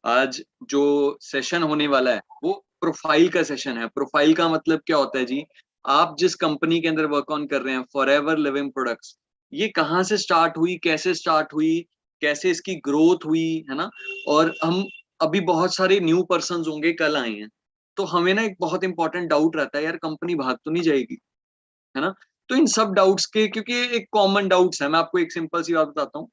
आज जो सेशन होने वाला है वो प्रोफाइल का सेशन है। प्रोफाइल का मतलब क्या होता है जी? आप जिस कंपनी के अंदर वर्क ऑन कर रहे हैं, फॉरएवर लिविंग प्रोडक्ट्स, ये कहाँ से स्टार्ट हुई, कैसे स्टार्ट हुई, कैसे इसकी ग्रोथ हुई, है ना? और हम अभी बहुत सारे न्यू पर्सन्स होंगे, कल आए हैं, तो हमें ना एक बहुत इंपॉर्टेंट डाउट रहता है, यार कंपनी भाग तो नहीं जाएगी, है ना? तो इन सब डाउट्स के, क्योंकि ये एक कॉमन डाउट्स है, मैं आपको एक सिंपल सी बात बताता हूँ,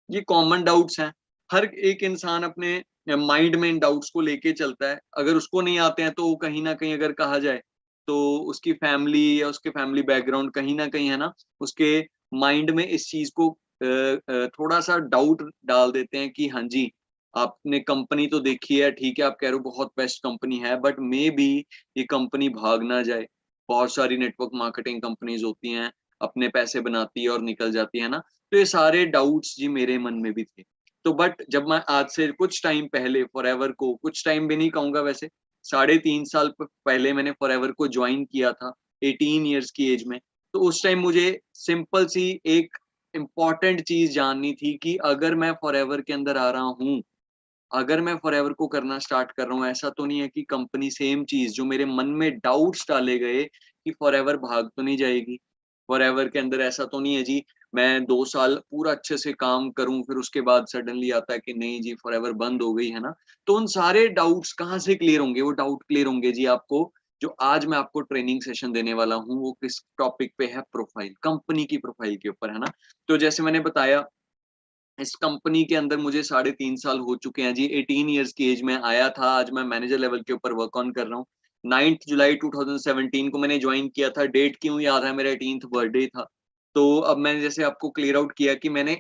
ये कॉमन डाउट्स हैं। हर एक इंसान अपने माइंड में इन डाउट्स को लेके चलता है। अगर उसको नहीं आते हैं तो कहीं न कहीं अगर कहा जाए, तो उसकी फैमिली या उसके फैमिली बैकग्राउंड कहीं न कहीं, है ना, उसके माइंड में इस चीज़ को थोड़ा-सा डाउट डाल देते हैं कि हाँ जी, आपने कंपनी तो देखी है, ठीक है, आप कह रहे हो बहुत बेस्ट कंपनी है, बट मेबी ये कंपनी भाग ना जाए। बहुत सारी नेटवर्क मार्केटिंग कंपनीज़ होती हैं, अपने पैसे बनाती है और निकल जाती है ना? तो ये सारे डाउट्स जी मेरे मन में भी थे। तो बट जब मैं आज से कुछ टाइम पहले फॉरएवर को, कुछ टाइम भी नहीं कहूँगा वैसे, साढ़े 3 साल प पहले मैंने फॉरएवर को जॉइन किया था, 18 इयर्स की एज में। तो उस टाइम मुझे सिंपल सी एक इम्पोर्टेंट चीज़ जाननी थी कि अगर मैं फॉरएवर के अंदर आ रहा हूँ, अगर मैं फॉरएवर को करना स्टार्ट कर रहा हूँ, ऐसा तो नहीं है कि कंपनी सेम चीज़ जो मेरे मन में डाउट्स डाले गए कि फॉरएवर भाग तो नहीं जाएगी। फॉरएवर के अंदर ऐसा तो नहीं है जी, मैं 2 साल पूरा अच्छे से काम करूँ, फिर उसके बाद सडनली आता है कि नहीं जी फॉरएवर बंद हो गई, है ना? तो उन सारे डाउट्स कहाँ से क्लियर होंगे? वो डाउट क्लियर होंगे जी आपको, जो आज मैं आपको ट्रेनिंग सेशन देने वाला हूँ, वो किस टॉपिक पे है, प्रोफाइल, कंपनी की प्रोफाइल के ऊपर, है ना? तो जैसे मैंने बताया, इस कंपनी के अंदर मुझे साढ़े 3 साल हो चुके हैं जी, 18 इयर्स की एज में आया था, आज मैं मैनेजर लेवल के ऊपर वर्क ऑन कर रहा हूँ। 9th जुलाई 2017 को मैंने जॉइन किया था, डेट क्यों याद है, मेरा 18th बर्थडे था। तो अब मैंने जैसे आपको क्लियर आउट किया कि मैंने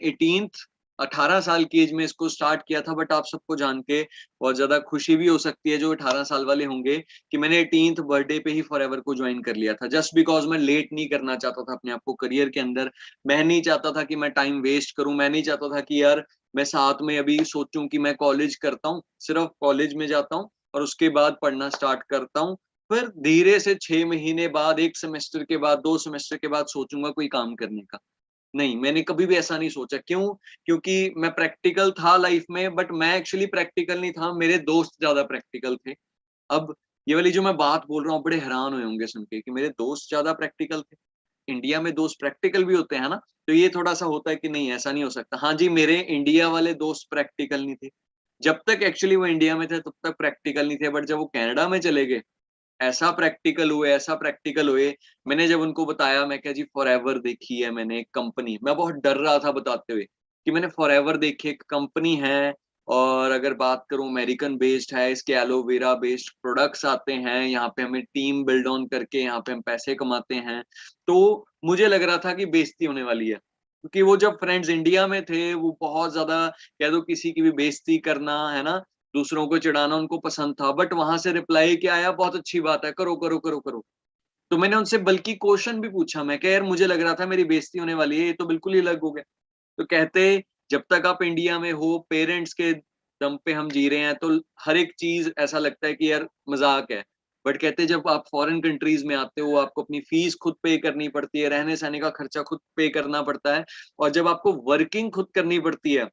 18 साल की एज में इसको स्टार्ट किया था, बट आप सबको जान के बहुत ज़्यादा खुशी भी हो सकती है जो 18 साल वाले होंगे, कि मैंने 18th बर्थडे पे ही फॉरएवर को जॉइन कर लिया था। जस्ट बिकॉज़ मैं लेट नहीं करना चाहता था अपने आप को करियर के अंदर। मैं नहीं चाहता था कि मैं टाइम वेस्ट करूँ, मैं नहीं चाहता था कि यार मैं साथ में अभी सोचूँ कि मैं कॉलेज करता हूँ, सिर्फ़ कॉलेज में जाता हूँ और उसके बाद पढ़ना स्टार्ट करता हूँ। फिर धीरे से 6 महीने बाद, 1 सेमेस्टर के बाद, 2 सेमेस्टर के बाद सोचूँगा कोई काम करने का। नहीं, मैंने कभी भी ऐसा नहीं सोचा। क्यों? क्योंकि मैं प्रैक्टिकल था लाइफ़ में, बट मैं एक्चुअली प्रैक्टिकल नहीं था, मेरे दोस्त ज़्यादा प्रैक्टिकल थे। अब ये वाली जो मैं बात बोल रहा हूँ, बड़े हैरान हुए होंगे सुन के कि मेरे दोस्त ज़्यादा प्रैक्टिकल थे। इंडिया में दोस्त प्रैक्टिकल भी होते हैं ना, तो ये थोड़ा-सा होता है कि नहीं ऐसा नहीं हो सकता। हाँ जी, मेरे इंडिया वाले दोस्त प्रैक्टिकल नहीं थे। जब तक एक्चुअली वो इंडिया में थे तब तक प्रैक्टिकल नहीं थे, बट जब वो कनाडा में चले गए, ऐसा प्रैक्टिकल हुए, मैंने जब उनको बताया, मैं कहा जी फॉरएवर देखी है मैंने एक कंपनी, मैं बहुत डर रहा था बताते हुए कि मैंने फॉरएवर देखी, एक कंपनी है और अगर बात करूँ अमेरिकन बेस्ड है, इसके एलोवेरा बेस्ड प्रोडक्ट्स आते हैं, यहाँ पे हमें टीम बिल्ड ऑन करके यहाँ पे हम पैसे कमाते हैं। तो मुझे लग रहा था कि बेइज़्ज़ती होने वाली है, क्योंकि वो जब फ्रेंड्स इंडिया में थे, वो बहुत ज़्यादा कह दो किसी की भी बेइज़्ज़ती करना, है ना? दूसरों को चिढ़ाना उनको पसंद था, बट वहाँ से रिप्लाई क्या आया, बहुत अच्छी बात है, करो, करो, करो, करो। तो मैंने उनसे बल्कि क्वेश्चन भी पूछा, मैं कहा यार मुझे लग रहा था मेरी बेइज़्ज़ती होने वाली है, ये तो बिल्कुल ही अलग हो गया। तो कहते जब तक आप इंडिया में हो, पेरेंट्स के दम पे हम जी रहे हैं, तो हर एक चीज़ ऐसा लगता है कि यार मज़ाक है। बट कहते जब आप फॉरेन कंट्रीज़ में आते हो, आपको अपनी फीस खुद पे करनी पड़ती है, रहने-सहने का खर्चा खुद पे करना पड़ता है और जब आपको वर्किंग खुद करनी पड़ती है,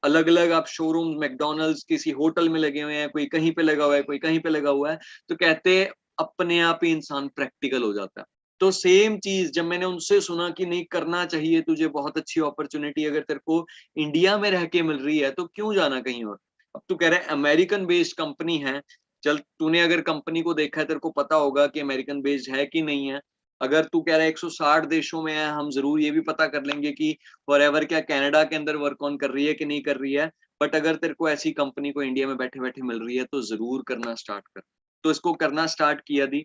अलग-अलग आप शोरूम्स, मैकडॉनल्ड्स किसी होटल में लगे हुए हैं, कोई कहीं पे लगा हुआ है, कोई कहीं पे लगा हुआ है, तो कहते हैं अपने आप ही इंसान प्रैक्टिकल हो जाता है। तो सेम चीज़ जब मैंने उनसे सुना कि नहीं करना चाहिए तुझे, बहुत अच्छी अपॉर्च्युनिटी अगर तेरे को इंडिया में रह के मिल रही है, तो क्यों जाना कहीं और? अब तू कह रहा है अमेरिकन बेस्ड कंपनी है, चल तूने अगर कंपनी को देखा है, तेरे को पता होगा कि अमेरिकन बेस्ड है कि नहीं है। अगर तू कह रहा है 160 देशों में है, हम ज़रूर ये भी पता कर लेंगे कि फॉरएवर क्या कनाडा के अंदर वर्क ऑन कर रही है कि नहीं कर रही है। बट अगर तेरे को ऐसी कंपनी को इंडिया में बैठे-बैठे मिल रही है, तो ज़रूर करना स्टार्ट कर। तो इसको करना स्टार्ट किया दी।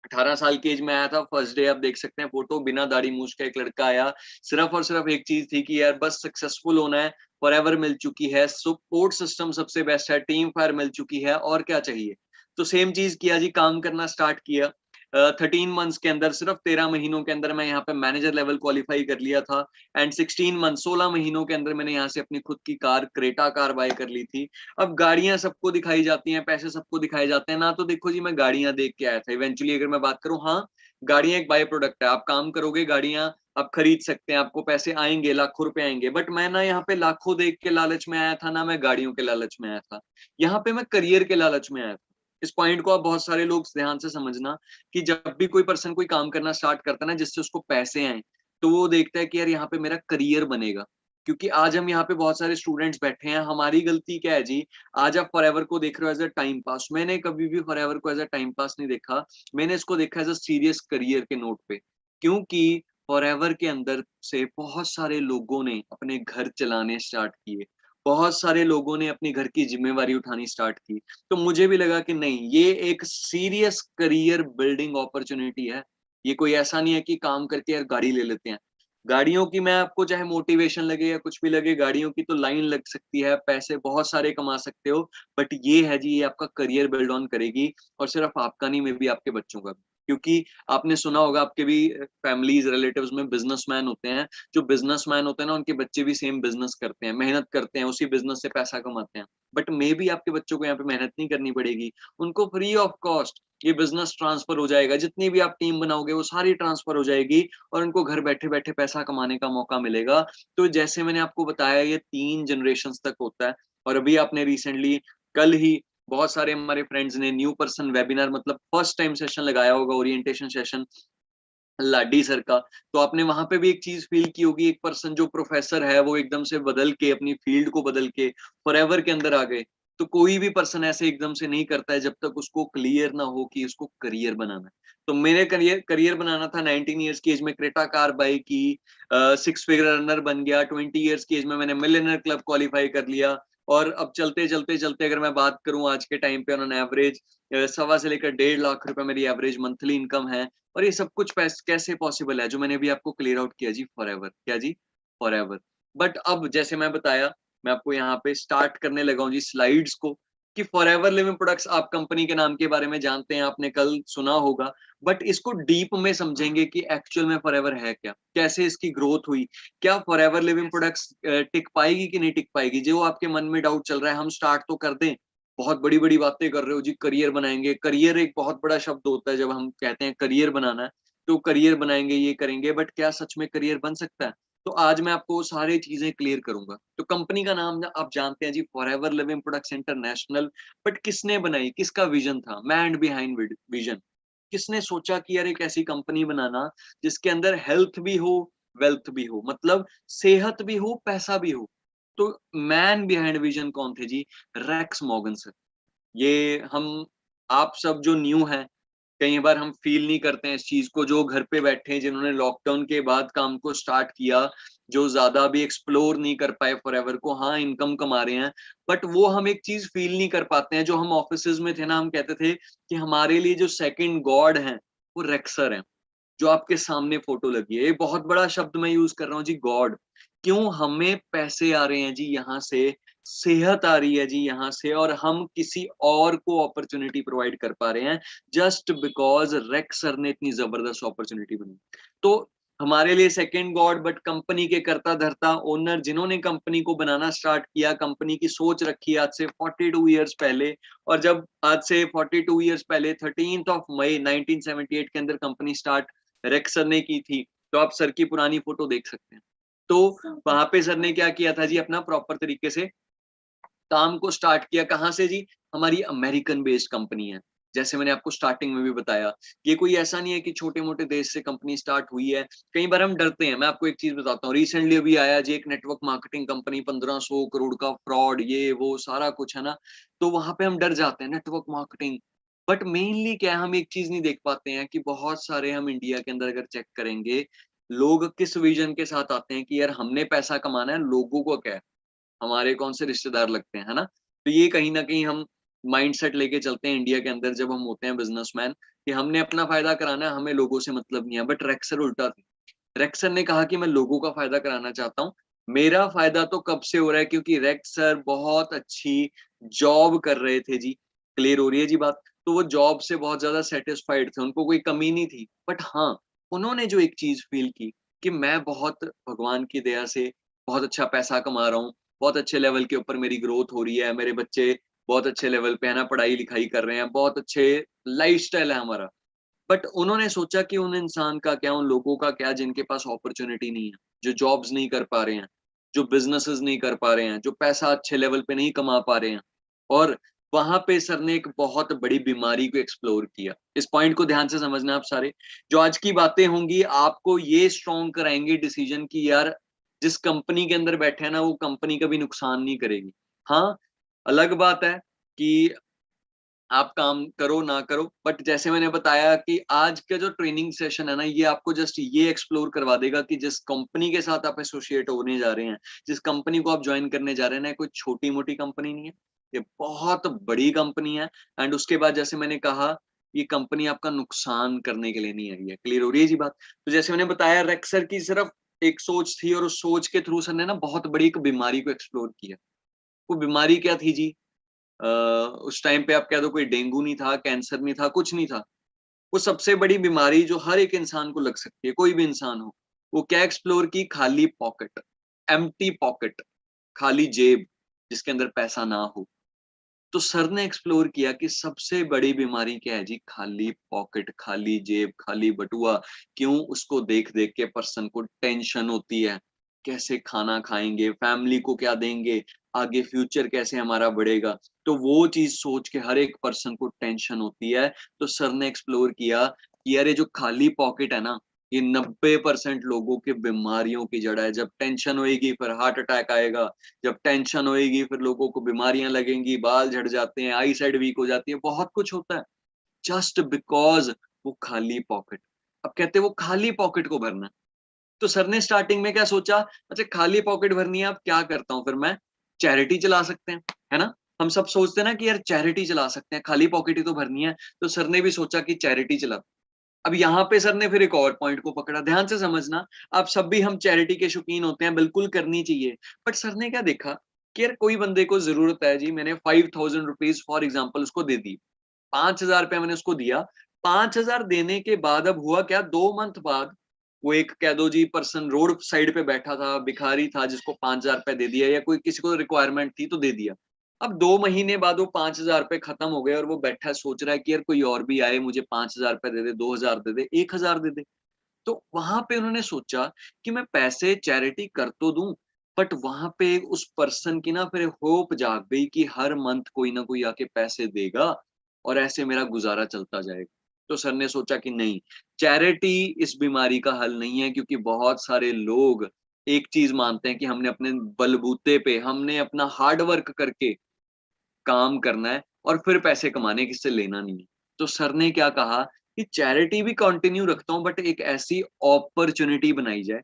18 साल की एज में आया था, फर्स्ट डे आप देख सकते हैं फ़ोटो, बिना दाढ़ी-मूंछ का एक लड़का आया। सिर्फ़ और सिर्फ़ एक चीज़ थी कि यार बस सक्सेसफुल होना है, फॉरएवर मिल चुकी है, सपोर्ट सिस्टम सबसे बेस्ट है, टीम फायर मिल चुकी है और क्या चाहिए? तो सेम चीज़ किया जी, काम करना स्टार्ट किया। 13 मंथ्स के अंदर, सिर्फ़ 13 महीनों के अंदर मैं यहाँ पे मैनेजर लेवल क्वालीफाई कर लिया था एंड 16 मंथ 16 महीनों के अंदर मैंने यहाँ से अपनी खुद की कार, क्रेटा कार बाय कर ली थी। अब गाड़ियाँ सबको दिखाई जाती हैं, पैसे सबको दिखाए जाते हैं, ना तो देखो जी मैं गाड़ियाँ देख के आया था। इवेंचुअली अगर मैं बात करूँ, हाँ, गाड़ियां एक बाय प्रोडक्ट है, आप काम करोगे गाड़ियां आप खरीद सकते हैं, आपको पैसे आएंगे, लाखों रुपए आएंगे। बट मैं ना यहाँ पे लाखों देख के लालच में आया था, ना मैं गाड़ियों के लालच में आया था, यहाँ पे मैं करियर के लालच में आया था। इस पॉइंट को आप बहुत सारे लोग ध्यान से समझना कि जब भी कोई पर्सन कोई काम करना स्टार्ट करता है ना जिससे उसको पैसे आए, तो वो देखता है कि यार यहाँ पे मेरा करियर बनेगा। क्योंकि आज हम यहाँ पे बहुत सारे स्टूडेंट्स बैठे हैं, हमारी गलती क्या है जी? आज आप फॉरएवर को देख रहे हो एज अ टाइम पास, मैंने कभी भी फॉरएवर को एज अ टाइम पास नहीं देखा, मैंने इसको देखा एज अ सीरियस करियर के नोट पे। क्योंकि फॉरएवर के अंदर से बहुत सारे लोगों ने अपने घर चलाने स्टार्ट किए, बहुत सारे लोगों ने अपने घर की जिम्मेवारी उठानी स्टार्ट की। तो मुझे भी लगा कि नहीं, ये एक सीरियस करियर बिल्डिंग अपॉर्चुनिटी है। ये कोई ऐसा नहीं है कि काम करके यार गाड़ी ले लेते हैं। गाड़ियों की मैं आपको चाहे मोटिवेशन लगे या कुछ भी लगे, गाड़ियों की तो लाइन लग सकती है, पैसे बहुत सारे कमा सकते हो, बट ये है जी, ये आपका करियर बिल्ड ऑन करेगी, और सिर्फ आपका नहीं, मे बी आपके बच्चों का भी। क्योंकि आपने सुना होगा आपके भी फैमिलीज रिलेटिव्स में बिजनेसमैन होते हैं, जो बिजनेसमैन होते हैं ना उनके बच्चे भी सेम बिजनेस करते हैं, मेहनत करते हैं, उसी बिजनेस से पैसा कमाते हैं। बट मे बी आपके बच्चों को यहाँ पे मेहनत नहीं करनी पड़ेगी, उनको फ्री ऑफ कॉस्ट ये बिजनेस ट्रांसफर हो जाएगा, जितनी भी आप टीम बनाओगे वो सारी ट्रांसफर हो जाएगी, और उनको घर बैठे बैठे पैसा कमाने का मौका मिलेगा। तो जैसे मैंने आपको बताया, ये 3 जनरेशन तक होता है। और अभी आपने रिसेंटली कल ही बहुत सारे हमारे फ्रेंड्स ने न्यू पर्सन वेबिनार, मतलब फर्स्ट टाइम सेशन लगाया होगा, ओरिएंटेशन सेशन लाडी सर का। तो आपने वहां पे भी एक चीज फील की होगी, एक पर्सन जो प्रोफेसर है वो एकदम से बदल के, अपनी फील्ड को बदल के फॉरएवर के अंदर आ गए। तो कोई भी पर्सन ऐसे एकदम से नहीं करता है जब तक उसको क्लियर ना हो कि उसको करियर बनाना है। तो मेरे करियर करियर बनाना था, 19 ईयर्स की एज में क्रेटा कार बाई की, 6 फिगर रनर बन गया, 20 ईयर्स की एज में मैंने मिलियनर क्लब क्वालिफाई कर लिया। और अब चलते चलते चलते अगर मैं बात करूं आज के टाइम पे, ऑन एवरेज 1.25 से लेकर 1.5 लाख रुपए मेरी एवरेज मंथली इनकम है। और ये सब कुछ कैसे पॉसिबल है, जो मैंने भी आपको क्लियर आउट किया जी, फॉरएवर। क्या जी? फॉरएवर। बट अब जैसे मैं बताया, मैं आपको यहाँ पे स्टार्ट करने लगा हूँ जी स्लाइड्स को, कि फॉरएवर लिविंग प्रोडक्ट्स, आप कंपनी के नाम के बारे में जानते हैं, आपने कल सुना होगा। बट इसको डीप में समझेंगे कि एक्चुअल में फॉरएवर है क्या, कैसे इसकी ग्रोथ हुई, क्या फॉरएवर लिविंग प्रोडक्ट्स टिक पाएगी कि नहीं टिक पाएगी। जो आपके मन में डाउट चल रहा है, हम स्टार्ट तो कर दें, बहुत बड़ी बड़ी बातें कर रहे हो जी, करियर बनाएंगे। करियर एक बहुत बड़ा शब्द होता है, जब हम कहते हैं करियर बनाना है, तो करियर बनाएंगे, ये करेंगे, बट क्या सच में करियर बन सकता है? तो आज मैं आपको सारी चीजें क्लियर करूंगा। तो कंपनी का नाम आप जानते हैं जी, Forever Living Products International. But किसने बनाई, किसका विजन था, मैन बिहाइंड विजन। किसने सोचा कि यार एक ऐसी कंपनी बनाना जिसके अंदर हेल्थ भी हो, वेल्थ भी हो, मतलब सेहत भी हो, पैसा भी हो। तो मैन बिहाइंड विजन कौन थे जी? Racks Morgan sir. ये हम आप सब जो न्यू हैं, कई बार हम फील नहीं करते हैं इस चीज को, जो घर पे बैठे हैं, जिन्होंने लॉकडाउन के बाद काम को स्टार्ट किया, जो ज्यादा भी एक्सप्लोर नहीं कर पाए फॉरएवर को, हाँ इनकम कमा रहे हैं, बट वो हम एक चीज फील नहीं कर पाते हैं। जो हम ऑफिसेज में थे ना, हम कहते थे कि हमारे लिए जो सेकंड गॉड है वो रेक्सर है, जो आपके सामने फोटो लगी है। ये बहुत बड़ा शब्द मैं यूज कर रहा हूँ जी, गॉड। क्यों? हमें पैसे आ रहे हैं जी यहाँ से, सेहत आ रही है जी यहाँ से, और हम किसी और को अपॉर्चुनिटी प्रोवाइड कर पा रहे हैं, जस्ट बिकॉज रेक्स सर ने इतनी जबरदस्त अपॉर्चुनिटी बनी। तो हमारे लिए सेकंड गॉड, बट कंपनी के करता धरता ओनर, जिन्होंने कंपनी को बनाना स्टार्ट किया, कंपनी की सोच रखी आज से 42 ईयर्स पहले। और जब आज से 42 ईयर्स पहले 13 मई 1978 के अंदर कंपनी स्टार्ट रेक्स सर ने की थी, तो आप सर की पुरानी फोटो देख सकते हैं। तो वहां पे सर ने क्या किया था जी, अपना प्रॉपर तरीके से काम को स्टार्ट किया। कहाँ से जी? हमारी अमेरिकन बेस्ड कंपनी है। जैसे मैंने आपको स्टार्टिंग में भी बताया, ये कोई ऐसा नहीं है कि छोटे मोटे देश से कंपनी स्टार्ट हुई है। कई बार हम डरते हैं। मैं आपको एक चीज बताता हूँ, रिसेंटली अभी आया जी एक नेटवर्क मार्केटिंग कंपनी, 1500 करोड़ का फ्रॉड, ये वो सारा कुछ है ना। तो वहां पे हम डर जाते हैं, नेटवर्क मार्केटिंग। बट मेनली क्या है, हम एक चीज नहीं देख पाते हैं कि बहुत सारे, हम इंडिया के अंदर अगर चेक करेंगे, लोग किस विजन के साथ आते हैं कि यार हमने पैसा कमाना है, लोगों को क्या है, हमारे कौन से रिश्तेदार लगते हैं, है ना? तो ये कहीं न कहीं हम माइंडसेट लेके चलते हैं इंडिया के अंदर, जब हम होते हैं बिज़नेसमैन, कि हमने अपना फ़ायदा कराना है, हमें लोगों से मतलब नहीं है। बट रेक्सर उल्टा थे। रेक्सर ने कहा कि मैं लोगों का फ़ायदा कराना चाहता हूँ। मेरा फ़ायदा तो कब से हो रहा है, क्योंकि रेक्सर बहुत अच्छी जॉब कर रहे थे जी। क्लियर हो रही है जी बात? तो वो जॉब से बहुत ज़्यादा सैटिस्फाइड थे, उनको कोई कमी नहीं थी। बट हाँ, उन्होंने जो एक चीज़ फ़ील की कि मैं बहुत भगवान की दया से बहुत अच्छा पैसा कमा रहा हूँ, बहुत अच्छे लेवल के ऊपर मेरी ग्रोथ हो रही है, मेरे बच्चे बहुत अच्छे लेवल पे है ना, पढ़ाई-लिखाई कर रहे हैं, बहुत अच्छे लाइफ़स्टाइल है हमारा। बट उन्होंने सोचा कि उन इंसान का क्या, उन लोगों का क्या जिनके पास अपॉर्चुनिटी नहीं है, जो जॉब्स नहीं कर पा रहे हैं, जो बिजनेसेस नहीं कर पा रहे हैं, जो पैसा अच्छे लेवल पे नहीं कमा पा रहे हैं। और वहां पे सर ने एक बहुत बड़ी बीमारी को एक्सप्लोर किया। इस पॉइंट को ध्यान से समझना आप सारे। जो आज की बातें होंगी आपको ये स्ट्रॉन्ग कराएंगे डिसीजन की यार जिस कंपनी के अंदर बैठे हैं ना वो कंपनी कभी नुकसान नहीं करेगी। हाँ, अलग बात है कि आप काम करो ना करो, बट जैसे मैंने बताया कि आज का जो ट्रेनिंग सेशन है ना ये आपको जस्ट ये एक्सप्लोर करवा देगा कि जिस कंपनी के साथ आप एसोसिएट होने जा रहे हैं, जिस कंपनी को आप ज्वाइन करने जा रहे हैं ना, कोई छोटी मोटी कंपनी नहीं है, ये बहुत बड़ी कंपनी है। एंड उसके बाद जैसे मैंने कहा ये कंपनी आपका नुकसान करने के लिए नहीं आई है। क्लियर हो रही है जी बात? तो जैसे मैंने बताया रेक्सर की सिर्फ एक सोच थी और उस सोच के थ्रू सर ने ना बहुत बड़ी एक बीमारी को एक्सप्लोर किया। वो बीमारी क्या थी जी? अ, उस टाइम पे आप कह दो कोई डेंगू नहीं था, कैंसर नहीं था, कुछ नहीं था। वो सबसे बड़ी बीमारी जो हर एक इंसान को लग सकती है, कोई भी इंसान हो। वो क्या एक्सप्लोर की? खाली पॉकेट, एम्प्टी पॉकेट, खाली जेब जिसके अंदर पैसा ना हो। तो सर ने एक्सप्लोर किया कि सबसे बड़ी बीमारी क्या है जी? खाली पॉकेट, खाली जेब, खाली बटुआ। क्यों? उसको देख-देख के पर्सन को टेंशन होती है। कैसे खाना खाएँगे? फैमिली को क्या देंगे? आगे फ्यूचर कैसे हमारा बढ़ेगा? तो वो चीज़ सोच के हर एक पर्सन को टेंशन होती है। तो सर ने एक्सप्लोर किया कि यार ये जो खाली पॉकेट है ना, ये 90% लोगों की बीमारियों की जड़ है। जब टेंशन होएगी फिर हार्ट अटैक आएगा, जब टेंशन होएगी फिर लोगों को बीमारियां लगेंगी, बाल झड़ जाते हैं, आई साइड वीक हो जाती है, बहुत कुछ होता है जस्ट बिकॉज वो खाली पॉकेट। अब कहते हैं वो खाली पॉकेट को भरना है। तो सर ने स्टार्टिंग में क्या सोचा, अच्छा खाली पॉकेट भरनी है, अब क्या करता हूँ फिर मैं? चैरिटी चला सकते हैं, है ना? हम सब सोचते हैं ना कि यार चैरिटी चला सकते हैं, खाली पॉकेट ही तो भरनी है। तो सर ने भी सोचा कि चैरिटी चला। अब यहाँ पे सर ने फिर एक और पॉइंट को पकड़ा, ध्यान से समझना। आप सब भी हम चैरिटी के शौकीन होते हैं, बिल्कुल करनी चाहिए। बट सर ने क्या देखा कि यार कोई बंदे को जरूरत है जी, मैंने 5000 रुपीज फॉर एग्जाम्पल उसको दे दी, 5000 रुपया मैंने उसको दिया। 5000 देने के बाद अब हुआ क्या, 2 मंथ बाद वो एक कह दो जी पर्सन रोड साइड पे बैठा था, भिखारी था, जिसको 5000 रुपया दे दिया, या कोई किसी को रिक्वायरमेंट थी तो दे दिया। अब 2 महीने बाद वो 5000 रुपये खत्म हो गए और वो बैठा है, सोच रहा है कि यार कोई और भी आए, मुझे 5000 रुपये दे दे, 2000 दे दे, 1000 दे दे। तो वहां पे उन्होंने सोचा कि मैं पैसे चैरिटी कर तो दूं, बट वहां पे उस पर्सन की ना फिर होप जाग गई कि हर मंथ कोई ना कोई आके पैसे देगा और ऐसे मेरा गुजारा चलता जाएगा। तो सर ने सोचा कि नहीं, चैरिटी इस बीमारी का हल नहीं है, क्योंकि बहुत सारे लोग एक चीज मानते हैं कि हमने अपने बलबूते पे, हमने अपना हार्ड वर्क करके काम करना है और फिर पैसे कमाने, किससे लेना नहीं है। तो सर ने क्या कहा कि चैरिटी भी कंटिन्यू रखता हूँ, बट एक ऐसी अपॉर्चुनिटी बनाई जाए।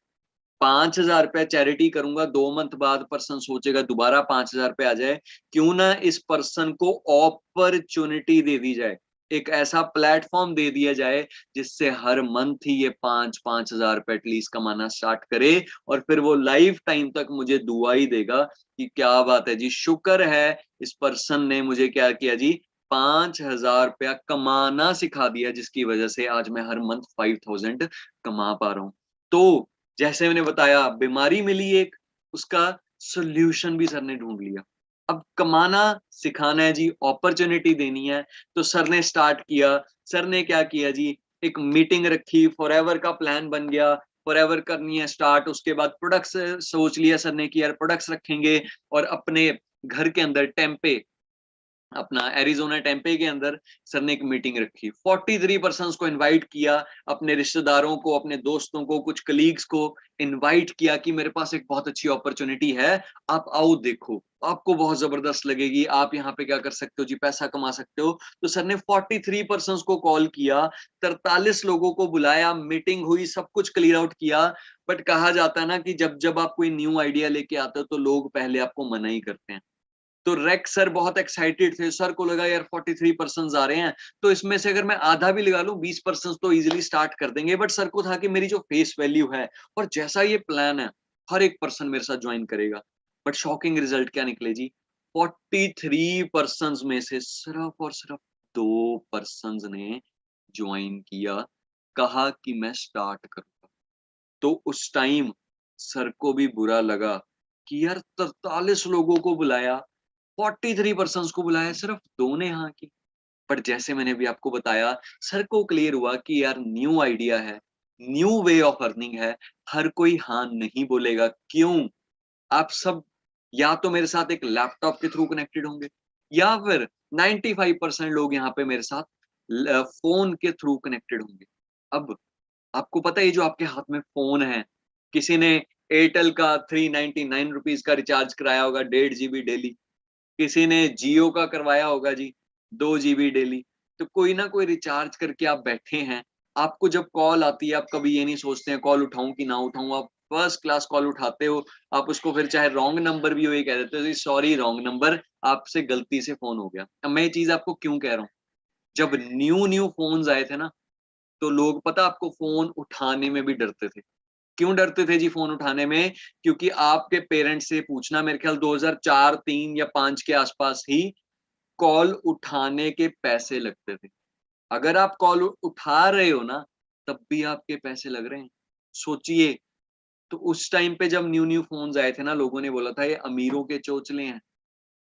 5000 रुपया चैरिटी करूंगा, 2 मंथ बाद पर्सन सोचेगा दोबारा 5000 रुपये आ जाए, क्यों ना इस पर्सन को अपॉर्चुनिटी दे दी जाए, एक ऐसा प्लेटफॉर्म दे दिया जाए जिससे हर मंथ ही ये 5-5 हजार रुपये एटलीस्ट कमाना स्टार्ट करे। और फिर वो लाइफ टाइम तक मुझे दुआ ही देगा कि क्या बात है जी, शुक्र है इस पर्सन ने मुझे क्या किया जी, 5000 रुपया कमाना सिखा दिया, जिसकी वजह से आज मैं हर मंथ 5000 कमा पा रहा हूँ। तो जैसे मैंने बताया बीमारी मिली एक, उसका सॉल्यूशन भी सर ने ढूंढ लिया। अब कमाना सिखाना है जी, अपॉर्चुनिटी देनी है। तो सर ने स्टार्ट किया। सर ने क्या किया जी, एक मीटिंग रखी, फॉरएवर का प्लान बन गया, फॉरएवर करनी है स्टार्ट। उसके बाद प्रोडक्ट्स सोच लिया सर ने कि यार प्रोडक्ट्स रखेंगे और अपने घर के अंदर टेम्पे, अपना एरिज़ोना टेम्पे के अंदर सर ने एक मीटिंग रखी। 43 पर्सन्स को इनवाइट किया, अपने रिश्तेदारों को, अपने दोस्तों को, कुछ कलीग्स को इनवाइट किया कि मेरे पास एक बहुत अच्छी अपॉर्चुनिटी है, आप आओ देखो, आपको बहुत ज़बरदस्त लगेगी, आप यहाँ पे क्या कर सकते हो जी, पैसा कमा सकते हो। तो सर ने 43 पर्सन्स को कॉल किया, 43 लोगों को बुलाया, मीटिंग हुई, सब कुछ क्लियर आउट किया। बट कहा जाता है ना कि जब आप कोई न्यू आइडिया लेके आते हो तो लोग पहले आपको मना ही करते हैं। तो रेक्स सर बहुत एक्साइटेड थे, सर को लगा यार 43 पर्सन्स आ रहे हैं, तो इसमें से अगर मैं आधा भी लगा लूं 20 पर्सन्स तो इजीली स्टार्ट कर देंगे। बट सर को था कि मेरी जो फेस वैल्यू है और जैसा ये प्लान है, हर एक पर्सन मेरे साथ ज्वाइन करेगा। बट शॉकिंग रिजल्ट क्या निकले जी, 43 पर्सन्स में से सिर्फ और सिर्फ 2 पर्सन्स ने ज्वाइन किया, कहा कि मैं स्टार्ट करूंगा। तो उस टाइम सर को भी बुरा लगा कि यार 43 लोगों को बुलाया, 43 पर्सन्स को बुलाया, सिर्फ 2 ने हाँ की। बट जैसे मैंने अभी आपको बताया, सर को क्लियर हुआ कि यार न्यू आइडिया है, न्यू वे ऑफ अर्निंग है, हर कोई हाँ नहीं बोलेगा। क्यों? आप सब या तो मेरे साथ एक लैपटॉप के थ्रू कनेक्टेड होंगे, या फिर 95% लोग यहाँ पे मेरे साथ फ़ोन के थ्रू कनेक्टेड होंगे। अब आपको पता है ये जो आपके हाथ में फ़ोन है, किसी ने एयरटेल का ₹399 का रिचार्ज कराया होगा 1.5 जीबी डेली, किसी ने जियो का करवाया होगा जी 2 जीबी डेली। तो कोई ना कोई रिचार्ज करके आप बैठे हैं। आपको जब कॉल आती है, आप कभी ये नहीं सोचते हैं कॉल उठाऊँ कि ना उठाऊँ, आप फर्स्ट क्लास कॉल उठाते हो। आप उसको फिर चाहे रॉन्ग नंबर भी हो ये कह देते हो जी सॉरी रॉन्ग नंबर, आपसे गलती से फ़ोन हो गया। अब मैं ये चीज़ आपको क्यों कह रहा हूँ? जब न्यू-न्यू फ़ोन्स आए थे ना, तो लोग पता आपको फ़ोन उठाने में भी डरते थे। क्यों डरते थे जी फ़ोन उठाने में? क्योंकि आपके पेरेंट्स से पूछना मेरे ख्याल 2004, 3 या 5 के आस-पास ही कॉल उठाने के पैसे लगते थे। अगर आप कॉल उठा रहे हो ना, तब भी आपके पैसे लग रहे हैं। सोचिए, तो उस टाइम पे जब न्यू-न्यू फ़ोन्स आए थे ना, लोगों ने बोला था ये अमीरों के चोचले हैं,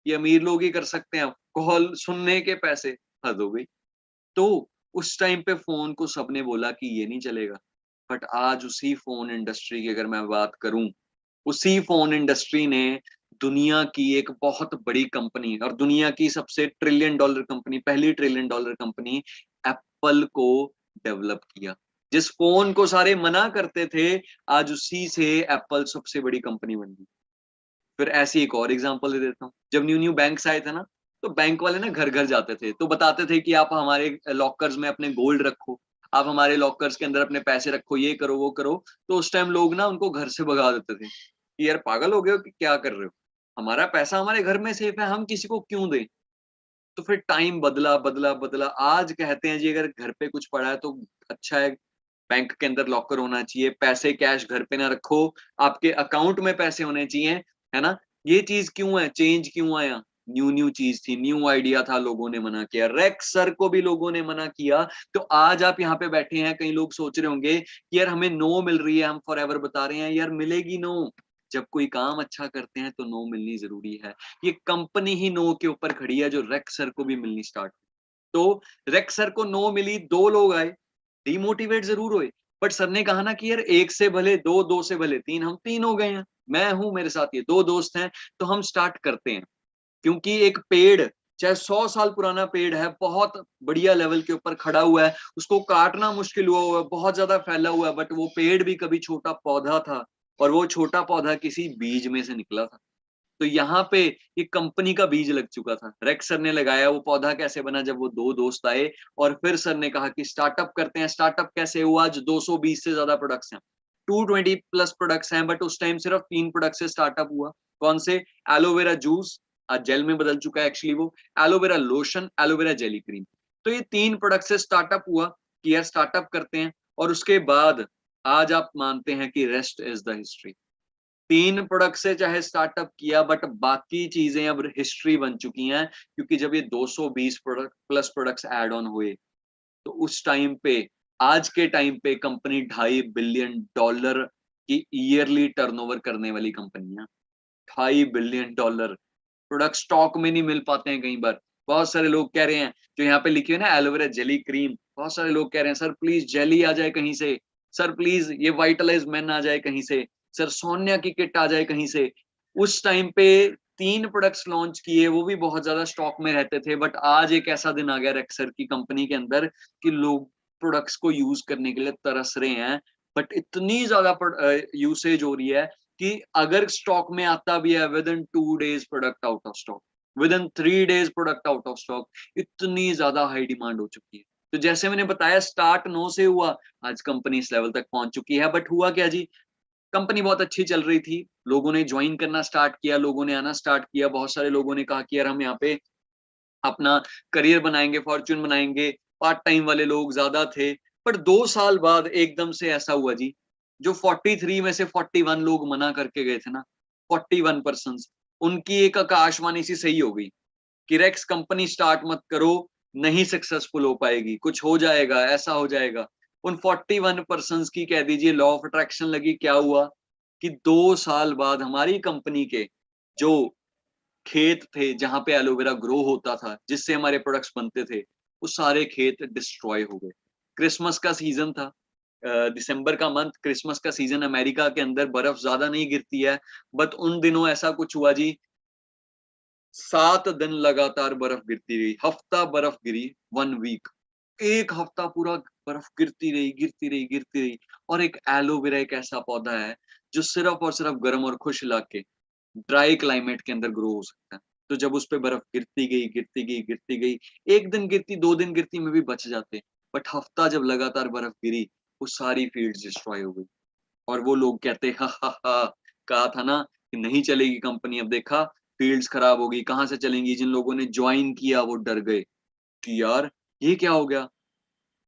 ये अमीर लोग ही कर सकते हैं, कॉल सुनने के पैसे, हद हो गई। तो उस टाइम पे फ़ोन को सबने बोला कि ये नहीं चलेगा। बट आज उसी फ़ोन इंडस्ट्री की अगर मैं बात करूँ, उसी फ़ोन इंडस्ट्री ने दुनिया की एक बहुत बड़ी कंपनी और दुनिया की सबसे ट्रिलियन डॉलर कंपनी, पहली ट्रिलियन डॉलर कंपनी एप्पल को डेवलप किया। जिस फ़ोन को सारे मना करते थे, आज उसी से एप्पल सबसे बड़ी कंपनी बन गई। फिर ऐसी एक और एग्ज़ाम्पल दे देता हूँ। जब न्यू-न्यू बैंक्स आए थे ना, तो बैंक वाले ना घर-घर जाते थे, तो बताते थे कि आप हमारे लॉकर्स में अपने गोल्ड रखो, आप हमारे लॉकर्स के अंदर अपने पैसे रखो, ये करो, वो करो। तो उस टाइम लोग ना उनको घर से भगा देते थे, कि यार पागल हो गए हो कि क्या कर रहे हो? हमारा पैसा हमारे घर में सेफ है, हम किसी को क्यों दें? तो फिर टाइम बदला, बदला, बदला। आज कहते हैं जी अगर घर पे कुछ पड़ा है तो अच्छा है, बैंक के अंदर लॉकर होना चाहिए, पैसे कैश घर पे ना रखो, आपके अकाउंट में पैसे होने चाहिए, है ना? ये चीज़ क्यों है? चेंज क्यों आया? न्यू-न्यू चीज़ थी, न्यू आइडिया था, लोगों ने मना किया। रेक्स सर को भी लोगों ने मना किया, तो आज आप यहाँ पे बैठे हैं, कई लोग सोच रहे होंगे कि यार हमें नो मिल रही है, हम फॉरएवर बता रहे हैं, यार मिलेगी नो। जब कोई काम अच्छा करते हैं तो नो मिलनी ज़रूरी है। ये कंपनी ही नो के ऊपर खड़ी है, जो रेक्स सर को भी मिलनी स्टार्ट तो रेक्स सर को नो मिली, 2 लोग आए, डिमोटिवेट ज़रूर हुए, बट सर ने कहा ना कि यार 1 से भले 2, 2 से भले 3, हम 3 हो गए हैं। मैं हूँ, मेरे साथ ये 2 दोस्त हैं, तो हम स्टार्ट करते हैं। क्योंकि एक पेड़, चाहे 100 साल पुराना पेड़ है, बहुत बढ़िया लेवल के ऊपर खड़ा हुआ है, उसको काटना मुश्किल हुआ है, बहुत ज़्यादा फैला हुआ है, बट वो पेड़ भी कभी छोटा पौधा था और वो छोटा पौधा किसी बीज में से निकला था। तो यहाँ पे एक कंपनी का बीज लग चुका था। रेक्स सर ने लगाया, वो पौधा कैसे बना जब वो 2 दोस्त आए और फिर सर ने कहा कि स्टार्टअप करते हैं। स्टार्टअप कैसे हुआ? आज 220 से ज़्यादा प्रोडक्ट्स हैं। 220 प्लस प्रोडक्ट्स हैं बट उस टाइम सिर्फ 3 प्रोडक्ट से स्टार्टअप हुआ। कौन से? एलोवेरा जूस, आज जेल में बदल चुका है एक्चुअली वो, aloe vera lotion, aloe vera jelly cream. तो ये 3 प्रोडक्ट से स्टार्टअप हुआ कि यार स्टार्टअप करते हैं और उसके बाद आज आप मानते हैं कि rest is the history. 3 product से चाहे स्टार्टअप किया बट बाकी चीज़ें अब हिस्ट्री बन चुकी हैं क्योंकि जब ये 220 प्रोडक्ट्स ऐड ऑन हुए, तो उस टाइम पे आज के टाइम पे कंपनी $2.5 बिलियन की ईयरली टर्नओवर करने वाली कंपनी है। $2.5 बिलियन प्रोडक्ट स्टॉक में नहीं मिल पाते हैं कई बार। बहुत सारे लोग कह रहे हैं, जो यहाँ पे लिखी है ना एलोवेरा जेली क्रीम, बहुत सारे लोग कह रहे हैं सर प्लीज़ जेली आ जाए कहीं से, सर प्लीज़ ये विटालाइज़ मेन आ जाए कहीं से, सर सोनिया की किट आ जाए कहीं से। उस टाइम पे 3 प्रोडक्ट्स लॉन्च किए, वो भी बहुत ज़्यादा स्टॉक में रहते थे बट आज एक ऐसा दिन आ गया रेक्सर की कंपनी के अंदर कि लोग प्रोडक्ट्स को यूज़ करने के लिए तरस रहे हैं। बट इतनी ज़्यादा यूसेज हो रही है कि अगर स्टॉक में आता भी है with in 2 days product out of stock, with in 3 days product out of stock, इतनी ज़्यादा हाई डिमांड हो चुकी है। तो जैसे मैंने बताया स्टार्ट नो से हुआ, आज कंपनी इस लेवल तक पहुँच चुकी है बट हुआ क्या जी, कंपनी बहुत अच्छी चल रही थी, लोगों ने जॉइन करना स्टार्ट किया, लोगों ने आना स्टार्ट किया, बहुत सारे लोगों ने कहा कि यार हम यहाँ पे अपना करियर बनाएँगे, फॉर्च्यून बनाएँगे, पार्ट टाइम वाले लोग ज़्यादा थे। पर 2 साल बाद एकदम से ऐसा हुआ जी, जो 43 में से 41 लोग मना करके गए थे ना, 41 पर्सन्स, उनकी एक आकाशवाणी सी सही हो गई कि रेक्स कंपनी स्टार्ट मत करो, नहीं सक्सेसफुल हो पाएगी, कुछ हो जाएगा, ऐसा हो जाएगा। उन 41 पर्सन्स की कह दीजिए लॉ ऑफ अट्रैक्शन लगी, क्या हुआ कि 2 साल बाद हमारी कंपनी के जो खेत थे जहाँ पे एलोवेरा ग्रो होता था, जिससे हमारे प्रोडक्ट्स बनते थे, वो सारे खेत डिस्ट्रॉय हो गए। क्रिसमस का सीजन था, दिसंबर का मंथ, क्रिसमस का सीजन, अमेरिका के अंदर बर्फ ज्यादा नहीं गिरती है, बट उन दिनों ऐसा कुछ हुआ जी, 7 दिन लगातार बर्फ गिरती रही, हफ्ता बर्फ गिरी, 1 वीक, एक हफ्ता पूरा बर्फ गिरती रही, गिरती रही, गिरती रही। और एक एलोवेरा एक ऐसा पौधा है जो सिर्फ और सिर्फ गर्म और खुश इलाके, ड्राई क्लाइमेट के अंदर ग्रो हो सकता है। तो जब उस पे बर्फ गिरती गई, गिरती गई, गिरती गई, 1 दिन गिरती, 2 दिन गिरती में भी बच जाते, बट हफ्ता जब लगातार बर्फ गिरी, वो सारी फील्ड्स डिस्ट्रॉय हो गई। और वो लोग कहते हा हा हा, कहा था ना कि नहीं चलेगी कंपनी, अब देखा फील्ड्स खराब हो गई, कहाँ से चलेंगी। जिन लोगों ने ज्वाइन किया वो डर गए कि यार ये क्या हो गया,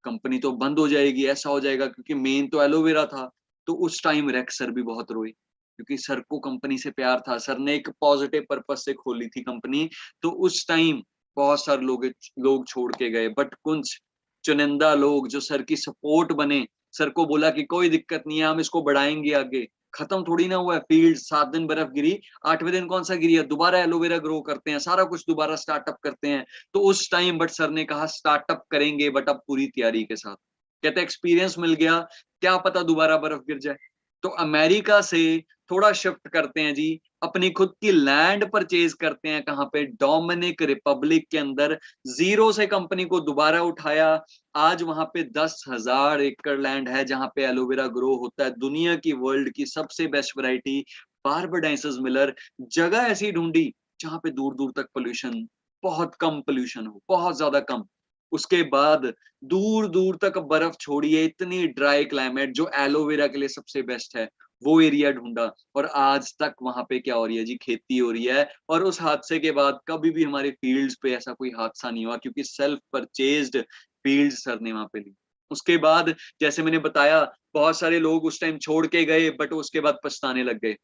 कंपनी तो बंद हो जाएगी, ऐसा हो जाएगा, क्योंकि मेन तो एलोवेरा था। तो उस टाइम रेक्स सर भी बहुत रोए, क्योंकि सर को कंपनी से प्यार था, सर ने एक पॉजिटिव पर्पस से खोली थी कंपनी। तो उस टाइम बहुत सारे लोग छोड़ के गए, बट कुछ चुनिंदा लोग जो सर की सपोर्ट बने, सर को बोला कि कोई दिक्कत नहीं है, हम इसको बढ़ाएंगे आगे। खत्म थोड़ी ना हुआ है फील्ड, 7 दिन बर्फ गिरी, 8वें दिन कौन सा गिरी है, दोबारा एलोवेरा ग्रो करते हैं, सारा कुछ दोबारा स्टार्टअप करते हैं। तो उस टाइम बट सर ने कहा स्टार्टअप करेंगे, बट अब पूरी तैयारी के साथ। कहते एक्सपीरियंस मिल गया, क्या पता दोबारा बर्फ गिर जाए। तो अमेरिका से थोड़ा शिफ्ट करते हैं जी, अपनी खुद की लैंड परचेज करते हैं, कहाँ पे, डोमिनिक रिपब्लिक के अंदर। जीरो से कंपनी को दोबारा उठाया, आज वहां पे 10,000 एकड़ लैंड है जहां पे एलोवेरा ग्रो होता है, दुनिया की, वर्ल्ड की सबसे बेस्ट वैरायटी बारबाडेंसिस मिलर। जगह ऐसी ढूंढी जहां पे दूर दूर तक पोल्यूशन, बहुत कम पोल्यूशन हो, बहुत ज्यादा कम। उसके बाद दूर दूर तक बर्फ छोड़िए, इतनी ड्राई क्लाइमेट जो एलोवेरा के लिए सबसे बेस्ट है, वो एरिया ढूंढा। और आज तक वहां पे क्या हो रही है जी, खेती हो रही है। और उस हादसे के बाद कभी भी हमारे फील्ड्स पे ऐसा कोई हादसा नहीं हुआ, क्योंकि सेल्फ परचेज्ड फील्ड सर ने वहां पे ली। उसके बाद जैसे मैंने बताया, बहुत सारे लोग उस टाइम छोड़ के गए, बट उसके बाद पछताने लग गए।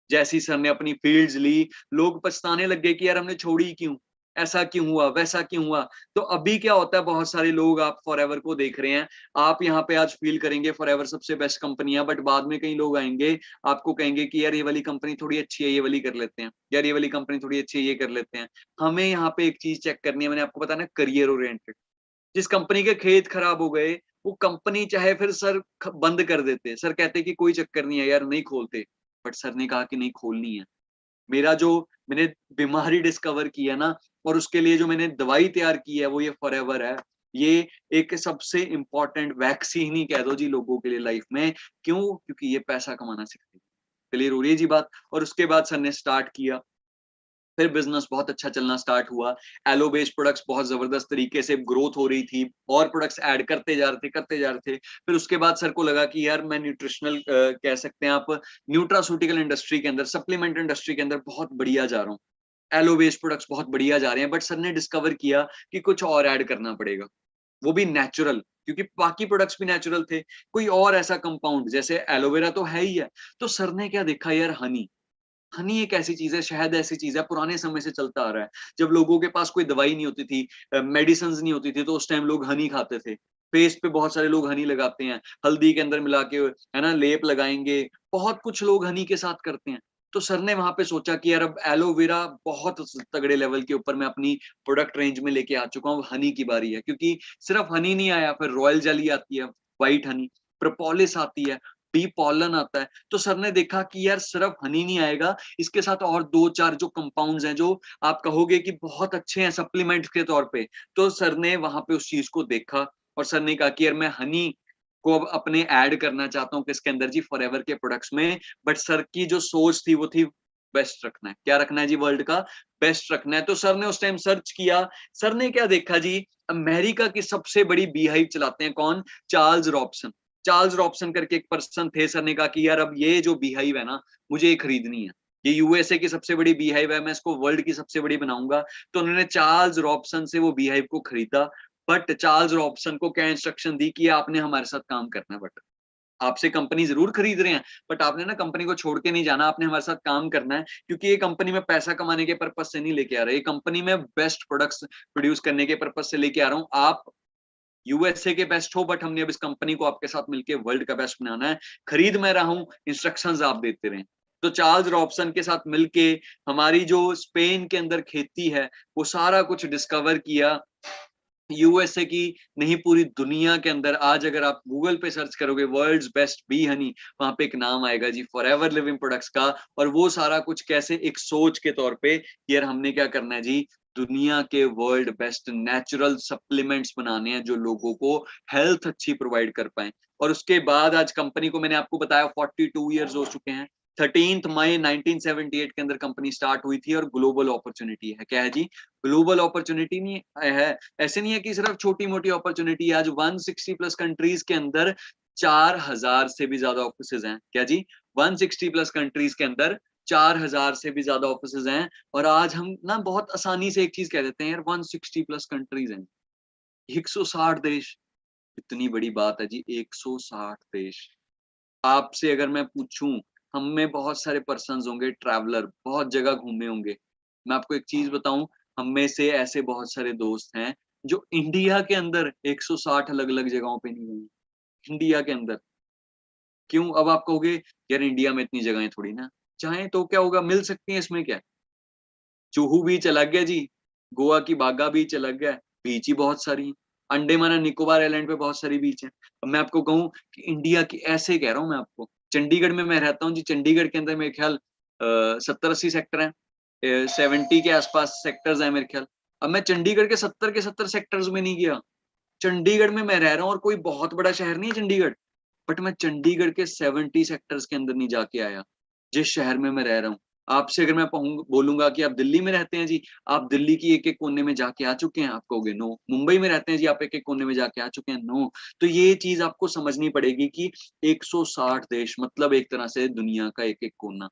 जैसे ही सर ने अपनी फील्ड्स ली, लोग पछताने लग गए कि यार हमने छोड़ी क्यों, ऐसा क्यों हुआ, वैसा क्यों हुआ। तो अभी क्या होता है, बहुत सारे लोग आप फॉरएवर को देख रहे हैं, आप यहाँ पे आज फील करेंगे फॉरएवर सबसे बेस्ट कंपनी है, बट बाद में कई लोग आएंगे, आपको कहेंगे कि यार ये वाली कंपनी थोड़ी अच्छी है, ये वाली कर लेते हैं, यार ये वाली कंपनी थोड़ी अच्छी है, ये कर लेते हैं। हमें यहाँ पे एक चीज चेक करनी है, मैंने आपको बताया ना, करियर ओरिएंटेड। जिस कंपनी के खेत खराब हो गए, वो कंपनी चाहे फिर सर बंद कर देते, सर कहते कि कोई चक्कर नहीं है यार, नहीं खोलते, बट सर ने कहा कि नहीं खोलनी है। मेरा जो मैंने बीमारी डिस्कवर की है ना, और उसके लिए जो मैंने दवाई तैयार की है, वो ये फॉरएवर है। ये एक सबसे इंपॉर्टेंट वैक्सीन ही कह दो जी लोगों के लिए लाइफ में। क्यों? क्योंकि ये पैसा कमाना सिखाती है। क्लियर हो रही है जी बात। और उसके बाद सर ने स्टार्ट किया, फिर बिजनेस बहुत अच्छा चलना स्टार्ट हुआ। एलो बेस्ड प्रोडक्ट्स बहुत जबरदस्त तरीके से ग्रोथ हो रही थी, और प्रोडक्ट्स ऐड करते जा रहे थे, करते जा रहे थे। फिर उसके बाद सर को लगा कि यार मैं न्यूट्रिशनल कह सकते हैं आप, न्यूट्रास्यूटिकल इंडस्ट्री के अंदर, सप्लीमेंट इंडस्ट्री के अंदर बहुत बढ़िया जा रहा हूँ, एलो बेस्ड प्रोडक्ट्स बहुत बढ़िया जा रहे हैं। बट सर ने डिस्कवर किया कि कुछ और ऐड करना पड़ेगा, वो भी नेचुरल, क्योंकि बाकी प्रोडक्ट्स भी नेचुरल थे। कोई और ऐसा कंपाउंड, जैसे एलोवेरा तो है ही है, तो सर ने क्या देखा, यार हनी। हनी एक ऐसी चीज है, शहद ऐसी चीज है, पुराने समय से चलता आ रहा है। जब लोगों के पास कोई दवाई नहीं होती थी, मेडिसिन नहीं होती थी, तो उस टाइम लोग हनी खाते थे। फेस पे बहुत सारे लोग हनी लगाते हैं, हल्दी के अंदर मिला के, है ना, लेप लगाएंगे। बहुत कुछ लोग हनी के साथ करते हैं। तो सर ने वहां पे सोचा कि यार अब एलोवेरा बहुत तगड़े लेवल के ऊपर मैं अपनी प्रोडक्ट रेंज में लेके आ चुका हूँ, हनी की बारी है। क्योंकि सिर्फ हनी नहीं आया, फिर रॉयल जेली आती है, व्हाइट हनी, प्रोपोलिस आती है, बी पॉलन आता है। तो सर ने देखा कि यार सिर्फ हनी नहीं आएगा, इसके साथ और 2-4 जो कंपाउंड्स हैं, जो आप कहोगे कि बहुत अच्छे हैं सप्लीमेंट के तौर पे। तो सर ने वहां पे उस चीज को देखा, और सर ने कहा कि यार मैं हनी को अब अपने ऐड करना चाहता हूँ किसके अंदर जी, फॉरएवर के प्रोडक्ट्स में। बट सर की जो सोच थी वो थी बेस्ट रखना है। क्या रखना है जी, वर्ल्ड का बेस्ट रखना है। तो सर ने उस टाइम सर्च किया। सर ने क्या देखा जी, अमेरिका की सबसे बड़ी बी हाइव चलाते हैं कौन, चार्ल्स रॉबसन। चार्ल्स रॉबसन करके एक पर्सन थे। सर ने कहा कि यार अब ये जो बी हाइव है ना, मुझे ये खरीदनी है, ये यूएसए की सबसे बड़ी बी हाइव है, मैं इसको वर्ल्ड की सबसे बड़ी बनाऊंगा। तो उन्होंने चार्ल्स रॉबसन से वो बी हाइव को खरीदा। बट चार्ल्स रॉबसन को क्या इंस्ट्रक्शन दी कि आपने हमारे साथ काम करना है, बट आपसे कंपनी जरूर खरीद रहे हैं, बट आपने ना कंपनी को छोड़ के नहीं जाना, आपने हमारे साथ काम करना है। क्योंकि ये कंपनी में पैसा कमाने के पर्पज से नहीं लेके आ रहा है, ये कंपनी में बेस्ट प्रोडक्ट्स प्रोड्यूस करने के पर्पज से लेके आ रहा हूँ। आप यूएसए के बेस्ट हो, बट हमने अब इस कंपनी को आपके साथ मिलकर वर्ल्ड का बेस्ट बनाना है। खरीद मैं रहा हूँ, इंस्ट्रक्शंस आप देते रहे। तो चार्ल्स रॉबसन के साथ मिलके हमारी जो स्पेन के अंदर खेती है, वो सारा कुछ डिस्कवर किया। यूएसए की नहीं, पूरी दुनिया के अंदर आज अगर आप गूगल पे सर्च करोगे वर्ल्ड्स बेस्ट बी हनी, वहां पे एक नाम आएगा जी फॉरएवर लिविंग प्रोडक्ट्स का। और वो सारा कुछ कैसे, एक सोच के तौर पे यार हमने क्या करना है जी, दुनिया के वर्ल्ड बेस्ट नेचुरल सप्लीमेंट्स बनाने हैं जो लोगों को हेल्थ अच्छी प्रोवाइड कर पाए। और उसके बाद आज कंपनी को मैंने आपको बताया 42 ईयर्स हो चुके हैं। 13 मई 1978 के अंदर कंपनी स्टार्ट हुई थी और ग्लोबल अपॉर्चुनिटी है, क्या है जी, ग्लोबल अपॉर्चुनिटी नहीं है। ऐसे नहीं है कि सिर्फ छोटी मोटी अपॉर्चुनिटी। आज 160 प्लस कंट्रीज के अंदर 4000 से भी ज्यादा ऑफिसेज हैं, क्या जी, 160 प्लस कंट्रीज के अंदर 4000 से भी ज्यादा ऑफिसेज हैं। और आज हम ना बहुत आसानी से एक चीज कह देते हैं यार 160 प्लस कंट्रीज हैं, 160 देश, इतनी बड़ी बात है जी, 160 देश। आपसे अगर मैं पूछूं, हम में बहुत सारे पर्सन्स होंगे ट्रैवलर, बहुत जगह घूमे होंगे। मैं आपको एक चीज बताऊं, हम में से ऐसे बहुत सारे दोस्त हैं जो इंडिया के अंदर 160 अलग अलग जगहों पे नहीं गए। इंडिया के अंदर क्यों? अब आप कहोगे यार इंडिया में इतनी जगहें थोड़ी ना, चाहे तो क्या होगा, मिल सकती हैं, इसमें क्या है? जुहू बीच अलग है जी, गोवा की बागा बीच अलग है, बीच ही बहुत सारी हैं। अंडमान एंड निकोबार आइलैंड पे बहुत सारी बीच हैं। अब मैं आपको कहूँ कि इंडिया की, ऐसे कह रहा हूँ मैं आपको, चंडीगढ़ में मैं रहता हूँ जी, चंडीगढ़ के अंदर मेरे ख्याल 70-80 सेक्टर हैं, 70 के आसपास सेक्टर्स हैं मेरे ख्याल। अब मैं चंडीगढ़ के 70 सेक्टर्स में नहीं गया। चंडीगढ़ में मैं रह रहा हूँ और कोई बहुत बड़ा शहर नहीं है चंडीगढ़, बट मैं चंडीगढ़ के 70 सेक्टर्स के अंदर नहीं जाके आया, जिस शहर में मैं रह रहा हूँ। आपसे अगर मैं बोलूंगा कि आप दिल्ली में रहते हैं जी, आप दिल्ली की एक एक कोने में जाके आ चुके हैं, आप कहोगे नो। मुंबई में रहते हैं जी, आप एक एक कोने में जाके आ चुके हैं, नो। तो ये चीज आपको समझनी पड़ेगी कि 160 देश मतलब एक तरह से दुनिया का एक एक कोना।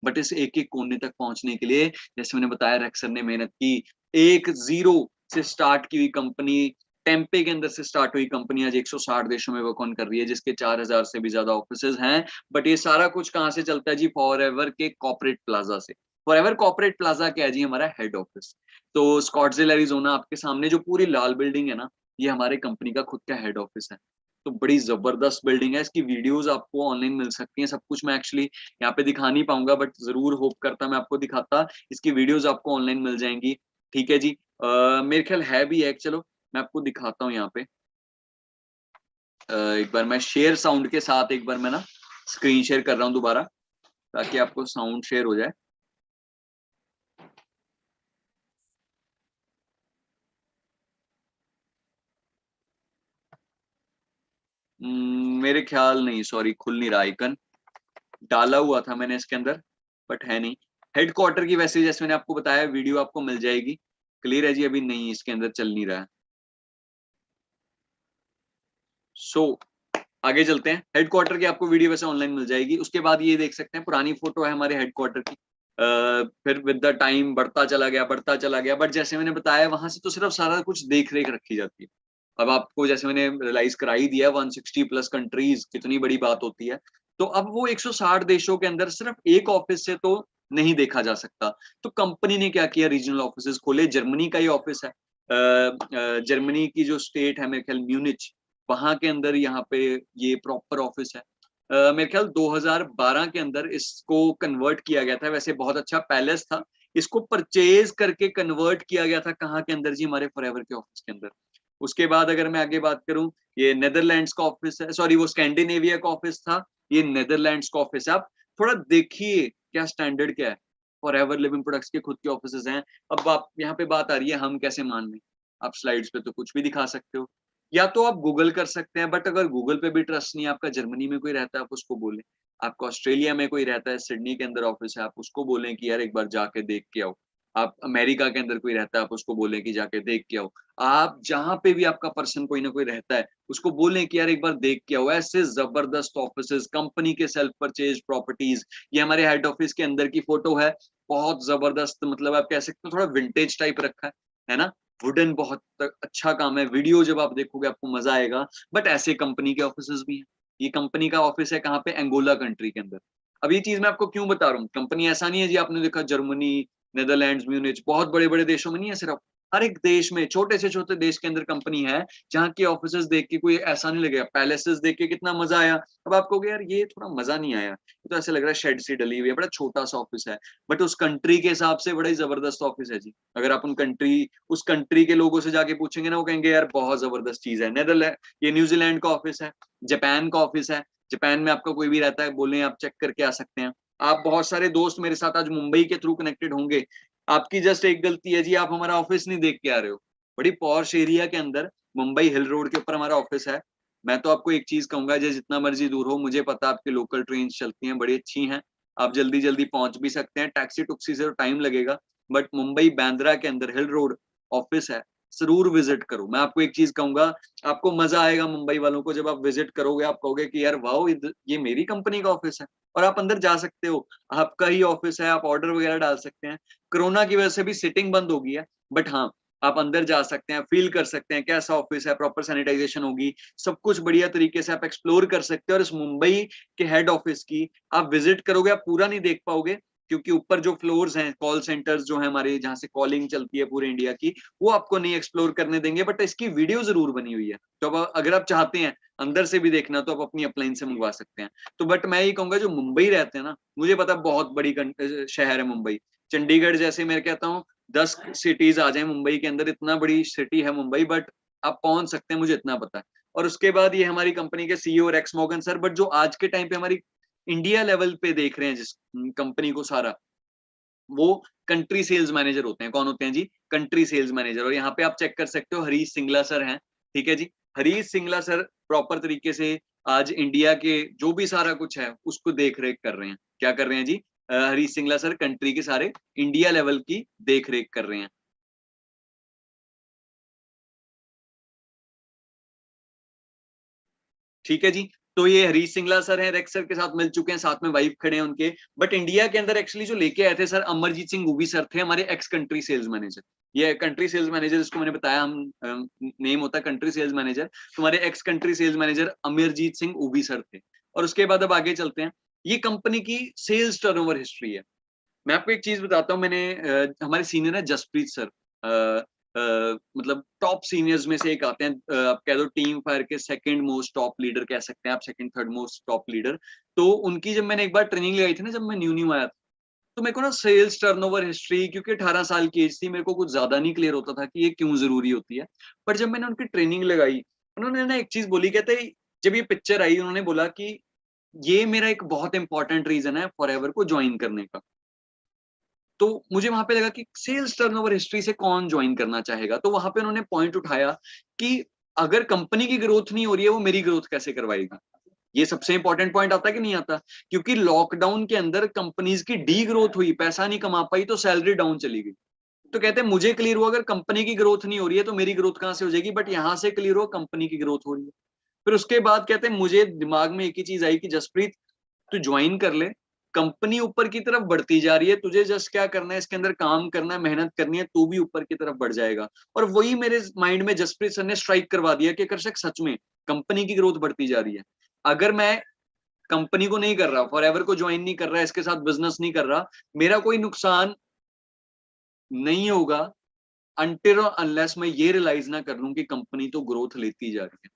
बट इस एक एक कोने तक पहुंचने के लिए, जैसे मैंने बताया, रेक्सन ने मेहनत की। एक जीरो से स्टार्ट की हुई कंपनी, टेम्पे के अंदर से स्टार्ट हुई कंपनी आज 160 देशों में वर्क ऑन कर रही है, जिसके 4000 से भी ज्यादा ऑफिसेज हैं। बट ये सारा कुछ कहाँ से चलता है जी? फॉरएवर के कॉर्पोरेट प्लाजा से। फॉरएवर कॉर्पोरेट प्लाजा क्या है जी? हमारा हेड ऑफिस। तो स्कॉट्सडेल एरिजोना आपके सामने जो पूरी लाल बिल्डिंग है ना, ये हमारे कंपनी का खुद का हेड ऑफिस है। तो बड़ी जबरदस्त बिल्डिंग है, इसकी वीडियोस आपको ऑनलाइन मिल सकती हैं। सब कुछ मैं एक्चुअली यहाँ पे दिखा नहीं पाऊंगा, बट जरूर होप करता मैं आपको दिखाता। इसकी वीडियोस आपको ऑनलाइन मिल जाएंगी, ठीक है जी। मेरे ख्याल है भी है, चलो मैं आपको दिखाता हूँ यहाँ पे। एक बार मैं शेयर साउंड के साथ, एक बार मैं ना स्क्रीन शेयर कर रहा हूँ दोबारा, ताकि आपको साउंड शेयर हो जाए। मेरे ख्याल नहीं, सॉरी, खुल नहीं रहा आइकन। डाला हुआ था मैंने इसके अंदर, बट है नहीं। हेडक्वार्टर की वैसे जैसे मैंने आपको बताया वीडियो आपको मिल जाएगी। क्लियर है जी? अभी नहीं, इसके अंदर चल नहीं रहा है। सो आगे चलते हैं। हेडक्वार्टर की आपको वीडियो वैसे ऑनलाइन मिल जाएगी। उसके बाद ये देख सकते हैं, पुरानी फोटो है हमारे हेडक्वार्टर की। फिर विद द टाइम बढ़ता चला गया, बढ़ता चला गया, बट जैसे मैंने बताया वहां से तो सिर्फ सारा कुछ देख रेख रखी जाती है। अब आपको जैसे मैंने रियलाइज करा ही दिया, 160 प्लस कंट्रीज कितनी बड़ी बात होती है। तो अब वो 160 देशों के अंदर सिर्फ एक ऑफिस से तो नहीं देखा जा सकता। तो कंपनी ने क्या किया, रीजनल ऑफिस खोले। जर्मनी का ही ऑफिस है, जर्मनी की जो स्टेट है मेरे ख्याल म्यूनिच, वहां के अंदर यहाँ पे ये प्रॉपर ऑफिस है। मेरे ख्याल 2012 के अंदर इसको कन्वर्ट किया गया था। वैसे बहुत अच्छा पैलेस था, इसको परचेज करके कन्वर्ट किया गया था कहाँ के अंदर जी? हमारे फॉरएवर के ऑफिस के अंदर। उसके बाद अगर मैं आगे बात करूं, ये नेदरलैंड्स का ऑफिस है, सॉरी वो स्कैंडिनेविया का ऑफिस था, ये नेदरलैंड्स का ऑफिस है। आप थोड़ा देखिए क्या स्टैंडर्ड क्या है। फॉरएवर लिविंग प्रोडक्ट्स के खुद के ऑफिस हैं। अब आप यहाँ पे बात आ रही है हम कैसे मान लें? आप स्लाइड्स पे तो कुछ भी दिखा सकते हो, या तो आप गूगल कर सकते हैं, बट अगर गूगल पे भी ट्रस्ट नहीं है आपका, जर्मनी में कोई रहता है आप उसको बोलें। आपका ऑस्ट्रेलिया में कोई रहता है, सिडनी के अंदर ऑफिस है, आप उसको बोलें कि यार एक बार जाके देख के आओ। आप अमेरिका के अंदर कोई रहता है, आप उसको बोलें कि जाके देख के आओ। आप जहां पे भी आपका पर्सन कोई ना कोई रहता है, उसको बोलें कि यार एक बार देख के आओ। ऐसे जबरदस्त ऑफिस, कंपनी के सेल्फ परचेज प्रॉपर्टीज। ये हमारे हेड ऑफिस के अंदर की फोटो है, बहुत जबरदस्त, मतलब आप कह सकते हो थोड़ा विंटेज टाइप रखा है ना। वुडन बहुत अच्छा काम है, वीडियो जब आप देखोगे आपको मजा आएगा। बट ऐसे कंपनी के ऑफिस भी हैं। ये कंपनी का ऑफिस है कहाँ पे? एंगोला कंट्री के अंदर। अब ये चीज मैं आपको क्यों बता रहा हूँ, कंपनी ऐसा नहीं है जी, आपने देखा जर्मनी, नेदरलैंड्स, म्यूनिच, बहुत बड़े बड़े देशों में नहीं है सिर्फ। हर एक देश में, छोटे से छोटे देश के अंदर कंपनी है जहाँ की ऑफिसेज देख के कोई ऐसा नहीं लगेगा, पैलेसेस देख के कितना मजा आया, अब आप कहोगे यार ये थोड़ा मजा नहीं आया, ये तो ऐसे लग रहा है शेड सी डली हुई है, बड़ा छोटा सा ऑफिस है, बट उस कंट्री के हिसाब से बड़ा ही जबरदस्त ऑफिस है जी। अगर आप उस कंट्री के लोगों से जाके पूछेंगे ना, वो कहेंगे यार बहुत जबरदस्त चीज है। नेदरलैंड, ये न्यूजीलैंड का ऑफिस है, जापान का ऑफिस है, जापान में आपका कोई भी रहता है बोले आप चेक करके आ सकते हैं। आप बहुत सारे दोस्त मेरे साथ आज मुंबई के थ्रू कनेक्टेड होंगे, आपकी जस्ट एक गलती है जी, आप हमारा ऑफिस नहीं देख के आ रहे हो। बड़ी पॉश एरिया के अंदर मुंबई हिल रोड के ऊपर हमारा ऑफिस है। मैं तो आपको एक चीज कहूंगा, जो जितना मर्जी दूर हो, मुझे पता आपकी लोकल ट्रेन चलती हैं, बड़ी अच्छी हैं, आप जल्दी जल्दी पहुंच भी सकते हैं, टैक्सी टुक्सी से तो टाइम लगेगा, बट मुंबई बांद्रा के अंदर हिल रोड ऑफिस है, जरूर विजिट करो। मैं आपको एक चीज कहूंगा, आपको मजा आएगा मुंबई वालों को, जब आप विजिट करोगे आप कहोगे कि यार वाओ, ये मेरी कंपनी का ऑफिस है, और आप अंदर जा सकते हो, आपका ही ऑफिस है, आप ऑर्डर वगैरह डाल सकते हैं। कोरोना की वजह से भी सिटिंग बंद हो गई है, बट हाँ, आप अंदर जा सकते हैं, फील कर सकते हैं कैसा ऑफिस है, प्रॉपर सैनिटाइजेशन होगी, सब कुछ बढ़िया तरीके से आप एक्सप्लोर कर सकते हैं। और इस मुंबई के हेड ऑफिस की आप विजिट करोगे, आप पूरा नहीं देख पाओगे, क्योंकि ऊपर जो फ्लोर्स हैं, कॉल सेंटर्स जो है हमारे, जहां से कॉलिंग चलती है पूरे इंडिया की, वो आपको नहीं एक्सप्लोर करने देंगे, बट इसकी वीडियो जरूर बनी हुई है, तो अब अगर आप चाहते हैं अंदर से भी देखना तो आप अपनी अपलाइन से मंगवा सकते हैं। तो बट मैं ये कहूंगा, जो मुंबई रहते हैं ना, मुझे पता बहुत बड़ी शहर है मुंबई, चंडीगढ़ जैसे मैं कहता हूँ 10 सिटीज आ जाए मुंबई के अंदर, इतना बड़ी सिटी है मुंबई, बट आप पहुंच सकते हैं, मुझे इतना पता है। और उसके बाद ये हमारी कंपनी के CEO Rex Morgan sir, but जो आज के टाइम पे हमारी इंडिया लेवल पे देख रहे हैं जिस कंपनी को सारा, वो कंट्री सेल्स मैनेजर होते हैं। कौन होते हैं जी? Country sales manager. और यहाँ पे आप चेक कर सकते हो, हरीश सिंगला सर हैं, ठीक है जी। हरीश सिंगला सर प्रॉपर तरीके से आज इंडिया के जो भी सारा कुछ है उसको देख रेख कर रहे हैं। क्या कर रहे हैं जी? हरीश सिंगला सर कंट्री के सारे इंडिया लेवल की देख रेख कर रहे हैं, ठीक है जी। तो ये हरीश सिंगला सर हैं, रेक्स सर के साथ मिल चुके हैं, साथ में वाइफ खड़े हैं उनके। बट इंडिया के अंदर एक्चुअली जो लेके आए थे सर, अमरजीत सिंह उबी सर थे, हमारे एक्स कंट्री सेल्स मैनेजर। ये कंट्री सेल्स मैनेजर, इसको मैंने बताया, हम नेम होता है कंट्री सेल्स मैनेजर, तो हमारे ex country sales manager Amarjeet Singh Ubi sir थे। और उसके बाद अब आगे चलते हैं, ये कंपनी की सेल्स टर्नओवर हिस्ट्री है। मैं आपको एक चीज बताता हूँ, मैंने हमारे सीनियर है जसप्रीत सर, मतलब टॉप सीनियर्स में से एक आते हैं, आप कह दो टीम फायर के सेकंड मोस्ट टॉप लीडर कह सकते हैं आप, second third most top leader. तो उनकी जब मैंने एक बार ट्रेनिंग लगाई थी ना, जब मैं न्यू न्यू आया था, तो मेरे को ना सेल्स टर्नओवर हिस्ट्री, क्योंकि 18 साल की एज थी, मेरे को कुछ ज्यादा नहीं क्लियर होता था कि ये क्यों जरूरी होती है। पर जब मैंने उनकी ट्रेनिंग लगाई, उन्होंने ना एक चीज बोली, कहते जब ये पिक्चर आई, उन्होंने बोला कि ये मेरा एक बहुत इंपॉर्टेंट रीजन है फॉरएवर को ज्वाइन करने का। तो मुझे वहां पे लगा कि सेल्स टर्नओवर हिस्ट्री से कौन ज्वाइन करना चाहेगा, तो वहां पे उन्होंने पॉइंट उठाया कि अगर कंपनी की ग्रोथ नहीं हो रही है, वो मेरी ग्रोथ कैसे करवाएगी। ये सबसे इंपॉर्टेंट पॉइंट आता है कि नहीं आता? क्योंकि लॉकडाउन के अंदर कंपनीज की डी ग्रोथ हुई, पैसा नहीं कमा पाई, तो सैलरी डाउन चली गई। तो कहते हैं मुझे क्लियर हुआ, अगर कंपनी की ग्रोथ नहीं हो रही है तो मेरी ग्रोथ कहां से हो जाएगी, बट यहां से क्लियर हो कंपनी की ग्रोथ हो रही है। फिर उसके बाद कहते हैं मुझे दिमाग में एक ही चीज आई कि जसप्रीत, तू ज्वाइन कर ले, कंपनी ऊपर की तरफ बढ़ती जा रही है, तुझे जस्ट क्या करना है, इसके अंदर काम करना है, मेहनत करनी है, तू भी ऊपर की तरफ बढ़ जाएगा। और वही मेरे माइंड में जसप्रीत सर ने स्ट्राइक करवा दिया कि कर्षक सच में कंपनी की ग्रोथ बढ़ती जा रही है। अगर मैं कंपनी को नहीं कर रहा, फॉरएवर को ज्वाइन नहीं कर रहा, इसके साथ बिजनेस नहीं कर रहा, मेरा कोई नुकसान नहीं होगा अनटिल और अनलेस मैं ये रियलाइज ना कर लूं कि कंपनी तो ग्रोथ लेती जा रही है।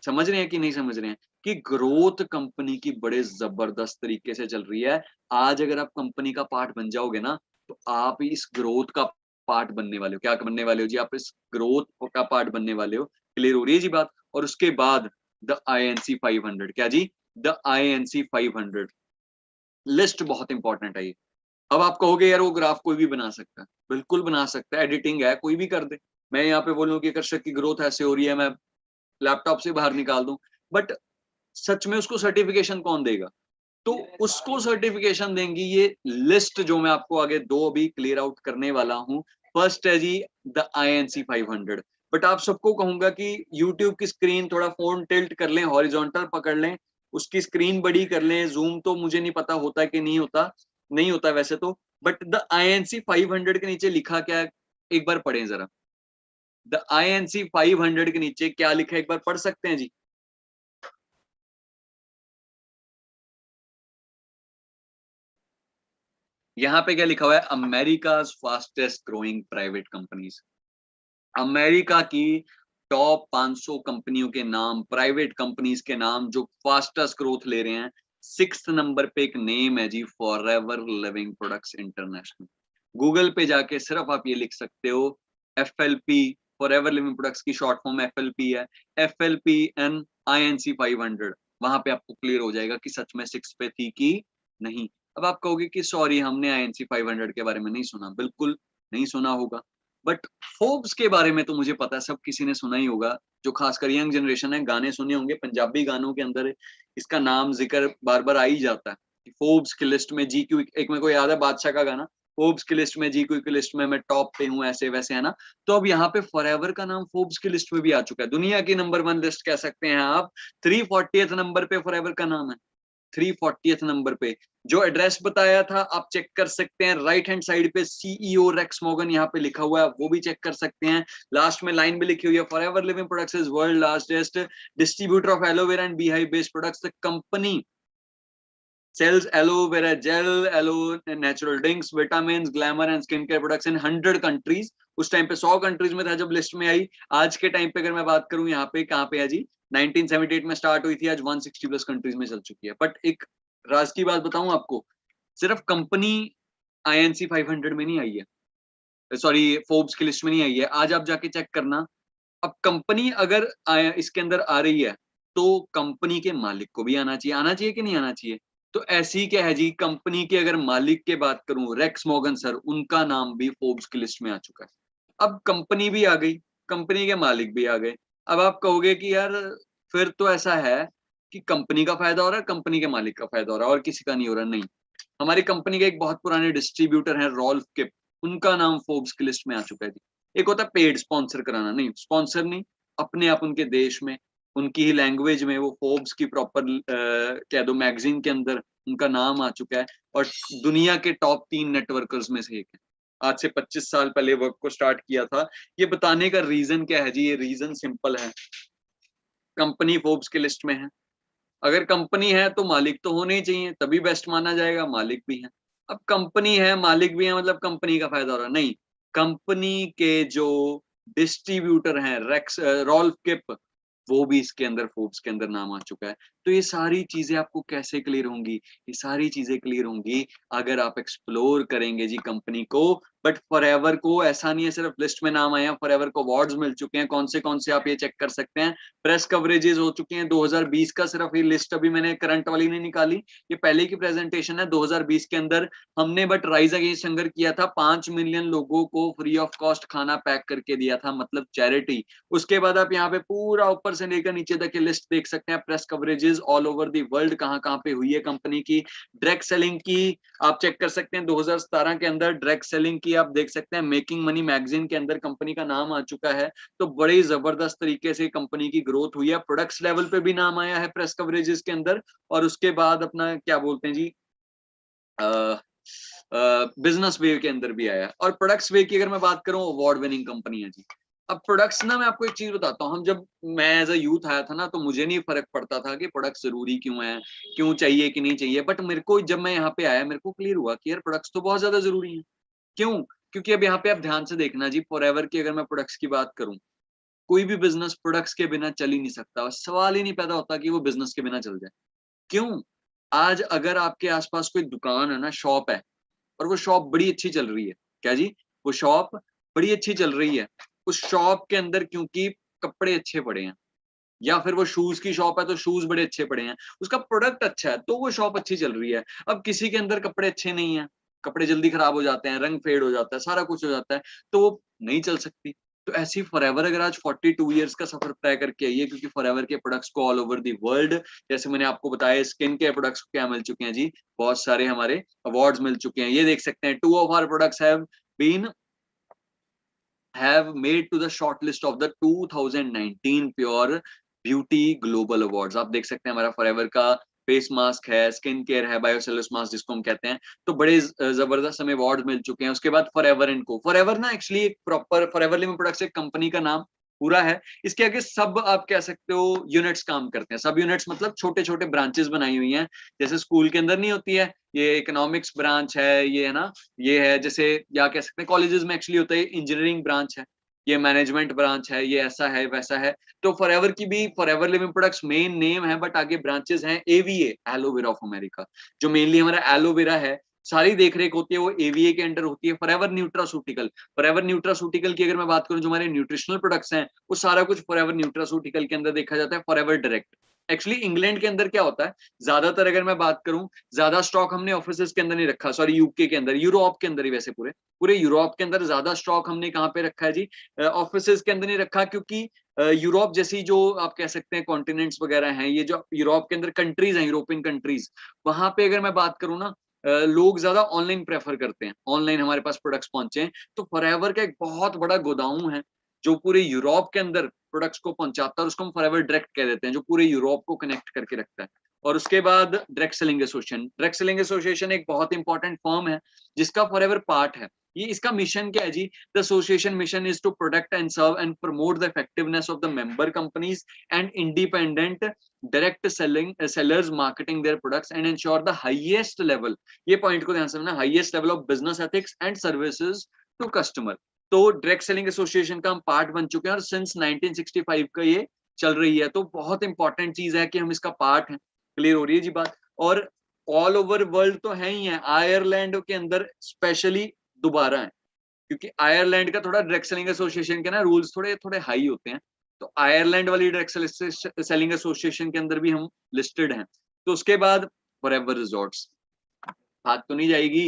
समझ रहे हैं कि नहीं समझ रहे हैं कि ग्रोथ कंपनी की बड़े जबरदस्त तरीके से चल रही है। आज अगर आप कंपनी का पार्ट बन जाओगे ना, तो आप इस ग्रोथ का पार्ट बनने वाले हो। क्या बनने वाले हो जी? आप इस ग्रोथ का पार्ट बनने वाले हो। क्लियर हो रही है जी बात? और उसके बाद द INC 500, क्या जी? द INC 500 लिस्ट बहुत इंपॉर्टेंट है ये। अब आप कहोगे यार वो ग्राफ कोई भी बना सकता है, बिल्कुल बना सकता है, एडिटिंग है, कोई भी कर दे। मैं यहाँ पे बोलूँ कि कर्षक की ग्रोथ ऐसे हो रही है, मैं लैपटॉप से बाहर निकाल दूं, बट सच में उसको सर्टिफिकेशन कौन देगा? तो उसको सर्टिफिकेशन देंगी ये लिस्ट, जो मैं आपको आगे दो अभी क्लियर आउट करने वाला हूं। फर्स्ट है जी द INC 500। बट आप सबको कहूंगा कि यूट्यूब की स्क्रीन थोड़ा फोन टिल्ट कर लें, हॉरिजॉन्टल पकड़ लें, उसकी स्क्रीन बड़ी कर लें, जूम तो मुझे नहीं पता होता है कि नहीं होता, नहीं होता वैसे तो। बट द INC 500 के नीचे लिखा क्या है, एक बार पढ़ें जरा। द INC 500 के नीचे क्या लिखा है, एक बार पढ़ सकते हैं जी? यहाँ पे क्या लिखा हुआ है, America's fastest growing private companies. America की टॉप 500 कंपनियों के नाम, प्राइवेट कंपनीज के नाम जो फास्टेस्ट ग्रोथ ले रहे हैं। 6th नंबर पे एक नेम है जी, Forever Living Products International. Google पे जाके सिर्फ आप ये लिख सकते हो FLP, फॉरएवर लिविंग प्रोडक्ट्स की शॉर्ट फॉर्म FLP है, FLPN INC 500। वहां पे आपको क्लियर हो जाएगा कि सच में 6 पे थी कि नहीं। अब आप कहोगे कि सॉरी हमने INC 500 के बारे में नहीं सुना, बिल्कुल नहीं सुना होगा, बट फोर्ब्स के बारे में तो मुझे पता है, सब किसी ने सुना ही होगा। जो खासकर यंग जनरेशन है, गाने सुने होंगे, पंजाबी गानों के अंदर इसका नाम जिक्र बार बार आ ही जाता है। फोर्ब्स की लिस्ट में GQ, एक मेरे को याद है बादशाह का गाना, फोर्ब्स की लिस्ट में, GQ की लिस्ट में मैं टॉप पे हूँ, ऐसे वैसे, है ना। तो अब यहाँ पे फॉरएवर का नाम फोर्ब्स की लिस्ट में भी आ चुका है, दुनिया की नंबर 1 लिस्ट कह सकते हैं आप। 340th नंबर पे फॉरएवर का नाम है, 340th नंबर पे। जो एड्रेस बताया था आप चेक कर सकते हैं, राइट हैंड साइड पे CEO रेक्स मॉर्गन यहाँ पे लिखा हुआ है, वो भी चेक कर सकते हैं। लास्ट में लाइन भी लिखी हुई है, forever Living products is world largest distributor of aloe vera and beehive based products. The company sells aloe vera gel, aloe natural drinks, vitamins, glamour and skincare products in 100 countries। उस time पे 100 countries में था जब list में आई। आज के time पे अगर मैं बात करूं, यहाँ पे कहाँ पे है जी, 1978 में स्टार्ट हुई थी, आज 160 प्लस कंट्रीज में चल चुकी है। बट एक राज की बात बताऊं आपको, सिर्फ कंपनी INC 500 में नहीं आई है, सॉरी फोर्ब्स की लिस्ट में नहीं आई है। आज आप जाके चेक करना, अब कंपनी अगर इसके अंदर आ रही है तो कंपनी के मालिक को भी आना चाहिए कि नहीं आना चाहिए। तो ऐसी क्या है जी, कंपनी के अगर मालिक की बात करूं, रेक्स मॉर्गन सर, उनका नाम भी फोर्ब्स की लिस्ट में आ चुका है। अब कंपनी भी आ गई, कंपनी के मालिक भी आ गए। अब आप कहोगे कि यार फिर तो ऐसा है कि कंपनी का फायदा हो रहा है, कंपनी के मालिक का फायदा हो रहा है और किसी का नहीं हो रहा। नहीं, हमारी कंपनी के एक बहुत पुराने डिस्ट्रीब्यूटर हैं रॉल्फ किप, उनका नाम फोर्ब्स की लिस्ट में आ चुका है जी। एक होता है पेड स्पॉन्सर कराना, नहीं स्पॉन्सर नहीं, अपने आप उनके देश में, उनकी ही लैंग्वेज में वो फोर्ब्स की प्रॉपर कह दो मैगजीन के अंदर उनका नाम आ चुका है। और दुनिया के टॉप 3 नेटवर्कर्स में से एक है। आज से 25 साल पहले वर्क को स्टार्ट किया था। ये बताने का रीजन क्या है जी, ये रीजन सिंपल है, कंपनी फोर्ब्स की लिस्ट में है। अगर कंपनी है तो मालिक तो होने ही चाहिए, तभी बेस्ट माना जाएगा, मालिक भी है। अब कंपनी है, मालिक भी है, मतलब कंपनी का फायदा हो रहा है, नहीं, कंपनी के जो डिस्ट्रीब्यूटर हैं रेक्स रॉल्फ किप, वो भी इसके अंदर फोर्ब्स के अंदर नाम आ चुका है। तो ये सारी चीजें आपको कैसे क्लियर होंगी, ये सारी चीजें क्लियर होंगी अगर आप एक्सप्लोर करेंगे जी कंपनी को। बट फॉरएवर को ऐसा नहीं है सिर्फ लिस्ट में नाम आए हैं, फॉरएवर को अवार्ड्स मिल चुके हैं, कौन से आप ये चेक कर सकते हैं। प्रेस कवरेजेस हो चुकी हैं 2020 का, सिर्फ ये लिस्ट अभी मैंने करंट वाली नहीं निकाली, ये पहले की प्रेजेंटेशन है 2020 के अंदर। हमने बट राइज अगेंस्ट हंगर किया था, 5 मिलियन लोगों को फ्री ऑफ कॉस्ट खाना पैक करके दिया था, मतलब चैरिटी। उसके बाद आप यहाँ पे पूरा ऊपर से लेकर नीचे तक ये लिस्ट देख सकते हैं, press coverages all over the world कहाँ कहाँ पे हुई है कंपनी की। डायरेक्ट सेलिंग की आप चेक कर सकते हैं 2017 के अंदर, डायरेक्ट सेलिंग की आप देख सकते हैं, मेकिंग मनी मैगजीन के अंदर कंपनी का नाम आ चुका है। तो बड़ी जबरदस्त तरीके से कंपनी की ग्रोथ हुई है, प्रोडक्ट्स लेवल पे भी नाम आया है प्रेस कवरेजेस के अंदर। और उसके बाद अपना क्या बोलते हैं जी, बिजनेस वे के अंदर भी आया। और प्रोडक्ट्स वे की अगर मैं बात करूं, अवार्ड विनिंग कंपनी है जी। अब प्रोडक्ट्स ना, मैं आपको एक चीज बताता हूँ, हम जब मैं एज अ यूथ आया था ना, तो मुझे नहीं फर्क पड़ता था कि प्रोडक्ट्स जरूरी क्यों है, क्यों चाहिए कि नहीं चाहिए। बट मेरे को जब मैं यहाँ पे आया, मेरे को क्लियर हुआ कि यार प्रोडक्ट्स तो बहुत ज्यादा जरूरी है। क्यों? क्योंकि अब यहाँ पे आप ध्यान से देखना जी, फॉरएवर की अगर मैं प्रोडक्ट्स की बात करूं, कोई भी बिजनेस प्रोडक्ट्स के बिना चल ही नहीं सकता, और सवाल ही नहीं पैदा होता कि वो बिजनेस के बिना चल जाए। क्यों? आज अगर आपके आसपास कोई दुकान है ना, शॉप है, और वो शॉप बड़ी अच्छी चल रही है, क्या जी, वो शॉप बड़ी अच्छी चल रही है, उस शॉप के अंदर क्योंकि कपड़े अच्छे पड़े हैं, या फिर वो शूज की शॉप है तो शूज बड़े अच्छे पड़े हैं, उसका प्रोडक्ट अच्छा है, तो वो शॉप अच्छी चल रही है। अब किसी के अंदर कपड़े अच्छे नहीं है, कपड़े जल्दी खराब हो जाते हैं, रंग फेड हो जाता है, सारा कुछ हो जाता है, तो वो नहीं चल सकती। तो ऐसी फॉरएवर अगर आज 42 इयर्स का सफर तय करके आई है, क्योंकि फॉरएवर के प्रोडक्ट्स को ऑल ओवर द वर्ल्ड, जैसे मैंने आपको बताया, स्किन केयर प्रोडक्ट्स को क्या मिल चुके हैं जी, बहुत सारे हमारे अवार्ड्स मिल चुके हैं। ये देख सकते हैं, 2 of our products been have made to the short list of the 2019 pure beauty global awards. आप देख सकते हैं हमारा फॉरएवर का फेस मास्क है, स्किन केयर है, बायोसेलुलर मास्क जिसको हम कहते हैं, तो बड़े जबरदस्त हमें अवार्ड मिल चुके हैं। उसके बाद फॉरएवर एंड को, फॉरएवर ना एक्चुअली एक प्रॉपर, फॉरएवर लिविंग प्रोडक्ट्स एक कंपनी का नाम, पूरा है। इसके आगे सब आप कह सकते हो यूनिट्स काम करते हैं। सब यूनिट्स मतलब छोटे छोटे ब्रांचेस बनाई हुई हैं, जैसे स्कूल के अंदर नहीं होती है, ये इकोनॉमिक्स ब्रांच है, ये है ना, ये है जैसे, या कह सकते हैं कॉलेजेस में एक्चुअली होता है इंजीनियरिंग ब्रांच है, ये मैनेजमेंट ब्रांच है, ये ऐसा है वैसा है। तो फॉरएवर की भी, forever Living products main name है, बट आगे ब्रांचेस हैं एवीए, एलोवेरा ऑफ अमेरिका, जो मेनली हमारा एलोवेरा है, सारी देखरेख होती है वो एवीए के अंडर होती है। फॉरएवर न्यूट्रासूटिकल, फॉरएवर न्यूट्रासूटिकल की अगर मैं बात करूं, जो हमारे न्यूट्रिशनल प्रोडक्ट्स हैं वो सारा कुछ फॉरएवर न्यूट्रासूटिकल के अंदर देखा जाता है। फॉरएवर डायरेक्ट, एक्चुअली इंग्लैंड के अंदर क्या होता है, ज्यादातर अगर मैं बात करूं, ज्यादा स्टॉक हमने ऑफिस के अंदर नहीं रखा, सॉरी यूके के अंदर, यूरोप के अंदर ही, वैसे पूरे पूरे यूरोप के अंदर ज्यादा स्टॉक हमने कहाँ पे रखा है जी, ऑफिस के अंदर नहीं रखा, क्योंकि यूरोप जैसी जो आप कह सकते हैं कॉन्टिनेंट्स वगैरह हैं, ये जो यूरोप के अंदर कंट्रीज हैं, यूरोपियन कंट्रीज, वहां पे अगर मैं बात करूं ना, लोग ज्यादा ऑनलाइन प्रेफर करते हैं, ऑनलाइन हमारे पास प्रोडक्ट्स पहुंचे हैं। तो फॉरएवर का एक बहुत बड़ा गोदाम है जो पूरे यूरोप के अंदर प्रोडक्ट्स को पहुंचाता है, और उसको हम फॉरएवर डायरेक्ट कह देते हैं, जो पूरे यूरोप को कनेक्ट करके रखता है। और उसके बाद direct selling association, direct selling association एक बहुत इंपॉर्टेंट फर्म है जिसका फॉरएवर पार्ट है। ये इसका मिशन क्या है जी, the association mission is to protect and serve and promote the effectiveness of the member companies and independent direct selling sellers marketing their products and ensure the highest level, ये point को ध्यान से समझना, highest level of business ethics and services to customer. तो direct selling association का हम part बन चुके हैं और सिंस 1965 का ये चल रही है। तो बहुत इंपॉर्टेंट चीज है कि हम इसका पार्ट हैं। क्लियर हो रही है जी बात। और ऑल ओवर वर्ल्ड तो है ही है, आयरलैंड के अंदर स्पेशली दोबारा है, क्योंकि आयरलैंड का थोड़ा डायरेक्ट सेलिंग एसोसिएशन के ना रूल्स थोड़े थोड़े हाई होते हैं। तो आयरलैंड वाली डायरेक्ट सेलिंग एसोसिएशन के अंदर भी हम लिस्टेड हैं। तो उसके बाद फॉरएवर रिजॉर्ट्स, हाथ तो नहीं जाएगी,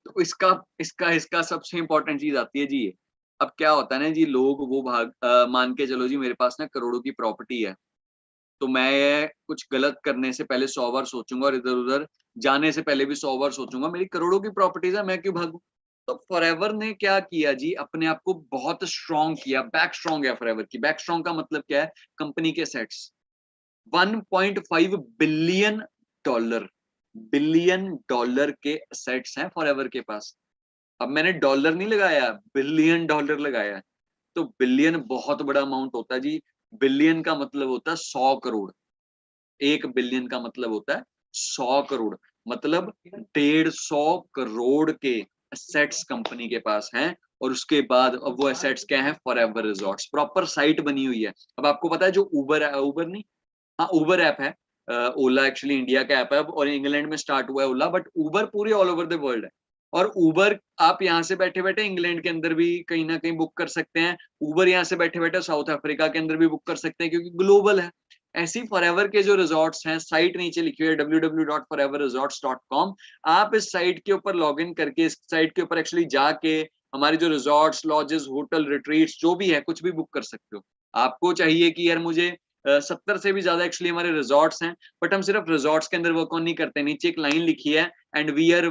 तो इसका इसका इसका सबसे इंपॉर्टेंट चीज आती है जी ये। अब क्या होता है ना जी, लोग वो मान के चलो जी, मेरे पास ना करोड़ों की प्रॉपर्टी है, तो मैं कुछ गलत करने से पहले 100 बार सोचूंगा, और इधर उधर जाने से पहले भी 100 बार सोचूंगा, मेरी करोड़ों की प्रॉपर्टीज है, मैं क्यों भागूं। तो फॉरएवर ने क्या किया जी, अपने आप को बहुत स्ट्रॉन्ग किया, बैक स्ट्रॉन्ग है फॉरएवर की। बैक स्ट्रॉन्ग का मतलब क्या है, कंपनी के sets 1.5 billion dollar, billion dollar के सेट्स हैं फॉरएवर के पास। अब मैंने डॉलर नहीं लगाया, बिलियन डॉलर लगाया है। तो बिलियन बहुत बड़ा अमाउंट होता है जी। बिलियन का मतलब होता है 100 करोड़, 1 बिलियन का मतलब होता है 100 करोड़, मतलब 150 करोड़ के एसेट्स कंपनी के पास हैं। और उसके बाद अब वो एसेट्स क्या है, फॉरएवर रिजॉर्ट्स, प्रॉपर साइट बनी हुई है। अब आपको पता है जो उबर है, उबर नहीं, हाँ उबर ऐप है, ओला एक्चुअली इंडिया का ऐप है और इंग्लैंड में स्टार्ट हुआ है ओला, बट उबर पूरे ऑल ओवर द वर्ल्ड है। और उबर आप यहाँ से बैठे बैठे इंग्लैंड के अंदर भी कहीं ना कहीं बुक कर सकते हैं, उबर यहाँ से बैठे बैठे साउथ अफ्रीका के अंदर भी बुक कर सकते हैं, क्योंकि ग्लोबल है। ऐसी फॉरएवर के जो रिजॉर्ट्स हैं, साइट नीचे लिखी हुई है www.foreverresorts.com, आप इस साइट के ऊपर लॉग इन करके, इस साइट के ऊपर एक्चुअली जाके हमारे जो रिजॉर्ट्स, लॉजेस, होटल, रिट्रीट्स जो भी है कुछ भी बुक कर सकते हो। आपको चाहिए कि यार मुझे 70 से भी ज्यादा एक्चुअली हमारे रिजॉर्ट्स हैं, बट हम सिर्फ रिजॉर्ट्स के अंदर वर्क ऑन नहीं करते। नीचे एक लाइन लिखी है, and we are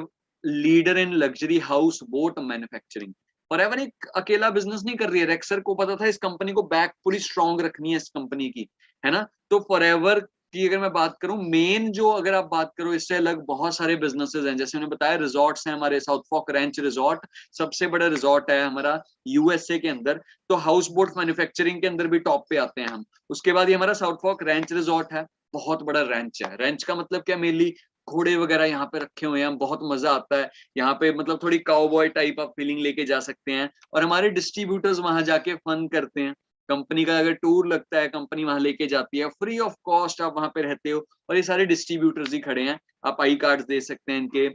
leader in luxury houseboat manufacturing. Forever एक अकेला बिजनेस नहीं कर रही है, रेक्सर को पता था इस कंपनी को बैक पूरी स्ट्रॉन्ग रखनी है इस कंपनी की, है ना। तो फॉरएवर की अगर मैं बात करूं, मेन जो अगर आप बात करो, इससे अलग बहुत सारे बिजनेसेस हैं। जैसे मैंने बताया रिजॉर्ट्स हैं हमारे, साउथ फॉक रैंच रिजॉर्ट सबसे बड़ा रिजॉर्ट है हमारा यूएसए के अंदर। तो हाउस बोट मैन्युफैक्चरिंग के अंदर भी टॉप पे आते हैं हम। उसके बाद ये हमारा साउथ फॉक रैंच रिजॉर्ट है, बहुत बड़ा रैंच है। रैंच का मतलब क्या, मेनली घोड़े वगैरह यहाँ पे रखे हुए हैं, बहुत मजा आता है यहाँ पे, मतलब थोड़ी काउबॉय टाइप आप फीलिंग लेके जा सकते हैं। और हमारे डिस्ट्रीब्यूटर्स वहां जाके फन करते हैं। कंपनी का अगर टूर लगता है, कंपनी वहां लेके जाती है, फ्री ऑफ कॉस्ट आप वहां पे रहते हो, और ये सारे डिस्ट्रीब्यूटर्स ही खड़े हैं। आप आई कार्ड दे सकते हैं इनके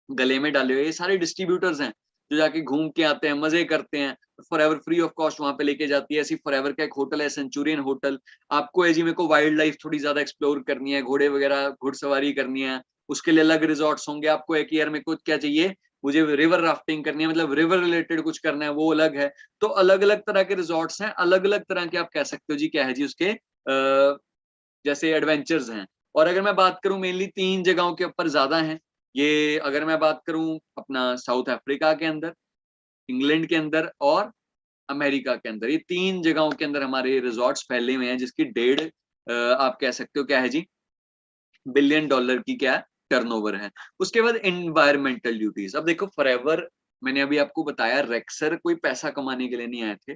गले में डाले हुए, ये सारे डिस्ट्रीब्यूटर्स हैं जो जाके घूम के आते हैं, मजे करते हैं। फॉरएवर फ्री ऑफ कॉस्ट वहां पे लेके जाती है। ऐसी फॉरएवर का एक होटल है, सेंचुरियन होटल। आपको है जी, मेरे को वाइल्ड लाइफ थोड़ी ज्यादा एक्सप्लोर करनी है, घोड़े वगैरह घुड़सवारी करनी है, उसके लिए अलग रिजॉर्ट्स होंगे। आपको एक यार मेरे को क्या चाहिए, मुझे रिवर राफ्टिंग करनी है, मतलब रिवर रिलेटेड कुछ करना है, वो अलग है। तो अलग अलग तरह के रिजॉर्ट्स हैं, अलग अलग तरह के, आप कह सकते हो जी क्या है जी उसके जैसे एडवेंचर्स हैं। और अगर मैं बात करूं, मेनली 3 जगहों के ऊपर ज्यादा हैं ये। अगर मैं बात करूं अपना साउथ अफ्रीका के अंदर, इंग्लैंड के अंदर और अमेरिका के अंदर, ये 3 जगहों के अंदर हमारे रिजॉर्ट्स फैले हुए हैं, जिसकी डेढ़ आप कह सकते हो क्या है जी, बिलियन डॉलर की क्या टर्नओवर है। उसके बाद एनवायरमेंटल ड्यूटीज। अब देखो फॉरएवर, मैंने अभी आपको बताया रेक्सर कोई पैसा कमाने के लिए नहीं आए थे,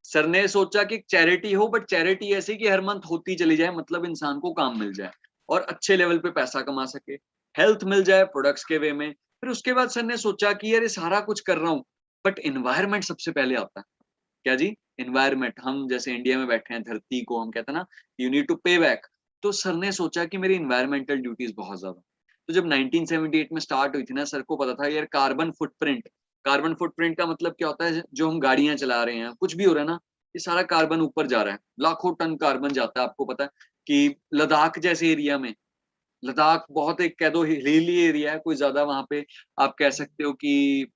सर ने सोचा कि चैरिटी हो, बट चैरिटी ऐसी कि हर मंथ होती चली जाए, मतलब इंसान को काम मिल जाए और अच्छे लेवल पे पैसा कमा सके, हेल्थ मिल जाए प्रोडक्ट्स के वे में। फिर उसके बाद सर ने सोचा कि यार ये सारा कुछ कर रहा हूँ, बट एनवायरनमेंट सबसे पहले आता है। क्या जी? एनवायरनमेंट। हम जैसे इंडिया में बैठे हैं, धरती को हम कहते हैं ना, यू नीड टू पे बैक। तो सर ने सोचा कि मेरी एनवायरमेंटल ड्यूटीज बहुत ज्यादा। तो जब 1978 में स्टार्ट हुई थी ना, सर को पता था यार कार्बन फुटप्रिंट का मतलब क्या होता है, जो हम गाड़ियां चला रहे हैं, कुछ भी हो रहा है ना, ये सारा कार्बन ऊपर जा रहा है, लाखों टन कार्बन जाता है। आपको पता है कि लद्दाख जैसे एरिया में, लद्दाख बहुत एक कह दो हिली एरिया है, कोई ज्यादा वहां पे आप कह सकते हो कि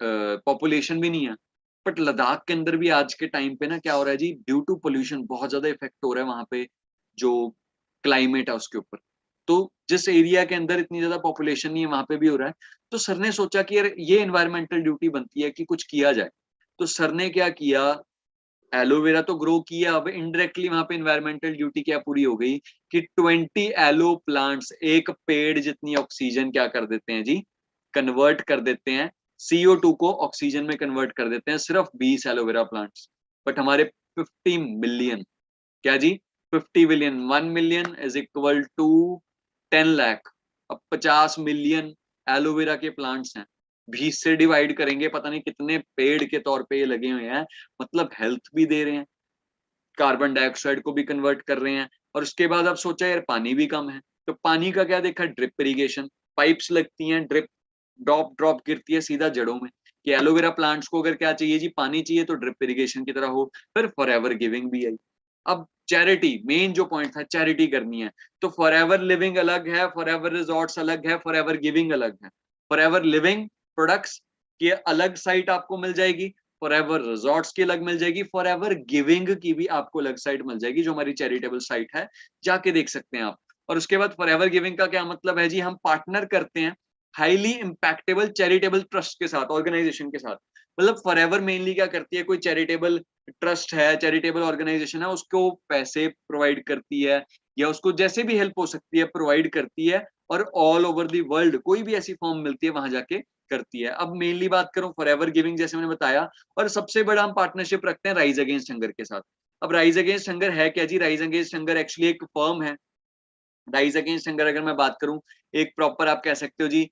पॉपुलेशन भी नहीं है, बट लद्दाख के अंदर भी आज के टाइम पे ना क्या हो रहा है जी, ड्यू टू पोल्यूशन बहुत ज्यादा इफेक्ट हो रहा है वहां पे, जो क्लाइमेट है उसके ऊपर। तो जिस एरिया के अंदर इतनी ज्यादा पॉपुलेशन नहीं है वहां पे भी हो रहा है। तो सर ने सोचा कि यार ये एनवायरमेंटल ड्यूटी बनती है कि कुछ किया जाए। तो सर ने क्या किया, एलोवेरा तो ग्रो किया, अब इनडायरेक्टली वहां पे एनवायरमेंटल ड्यूटी क्या पूरी हो गई कि 20 एलो प्लांट्स, एक पेड़ जितनी ऑक्सीजन क्या कर देते हैं जी, कन्वर्ट कर देते हैं, CO2 को ऑक्सीजन में कन्वर्ट कर देते हैं, सिर्फ 20 एलोवेरा प्लांट्स। बट हमारे 50 मिलियन, क्या जी, 50 billion, 1 million is equal to 10 lakh. अब 50 मिलियन एलोवेरा के प्लांट्स हैं, 20 से डिवाइड करेंगे, पता नहीं कितने पेड़ के तौर पे ये लगे हुए हैं। मतलब हेल्थ भी दे रहे हैं, कार्बन डाइऑक्साइड को भी कन्वर्ट कर रहे हैं। और उसके बाद अब सोचा यार पानी भी कम है, तो पानी का क्या देखा, ड्रिप इरिगेशन, पाइप्स लगती हैं, ड्रिप ड्रॉप ड्रॉप गिरती है सीधा जड़ों में, कि एलोवेरा प्लांट्स को अगर क्या चाहिए जी, पानी चाहिए, तो ड्रिप इरिगेशन की तरह हो। फिर फॉर एवर गिविंग भी आई। अब चैरिटी, मेन जो पॉइंट था, चैरिटी करनी है। तो फॉर एवर लिविंग अलग है, फॉर एवर रिजॉर्ट्स अलग है, फॉर एवर गिविंग अलग है। फॉर एवर लिविंग प्रोडक्ट्स की अलग साइट आपको मिल जाएगी, फॉर एवर रिजॉर्ट्स की अलग मिल जाएगी, फॉर एवर गिविंग की भी आपको अलग साइट मिल जाएगी, जो हमारी चैरिटेबल साइट है, जाके देख सकते हैं आप। और उसके बाद फॉर एवर गिविंग का क्या मतलब है जी, हम पार्टनर करते हैं हाईली इम्पैक्टेबल चैरिटेबल ट्रस्ट के साथ, ऑर्गेनाइजेशन के साथ। मतलब फॉर एवर मेनली क्या करती है, कोई चैरिटेबल ट्रस्ट है, चैरिटेबल ऑर्गेनाइजेशन है, उसको पैसे प्रोवाइड करती है, या उसको जैसे भी हेल्प हो सकती है प्रोवाइड करती है, और ऑल ओवर दी वर्ल्ड कोई भी ऐसी फॉर्म मिलती है वहां जाके करती है। अब मेनली बात करूं फॉर एवर गिविंग, जैसे मैंने बताया, और सबसे बड़ा हम पार्टनरशिप रखते हैं राइज अगेंस्ट हंगर के साथ। अब राइज अगेंस्ट हंगर है क्या जी, राइज अगेंस्ट हंगर एक्चुअली एक फर्म है। राइज अगेंस्ट हंगर अगर मैं बात करूं, एक प्रॉपर आप कह सकते हो जी,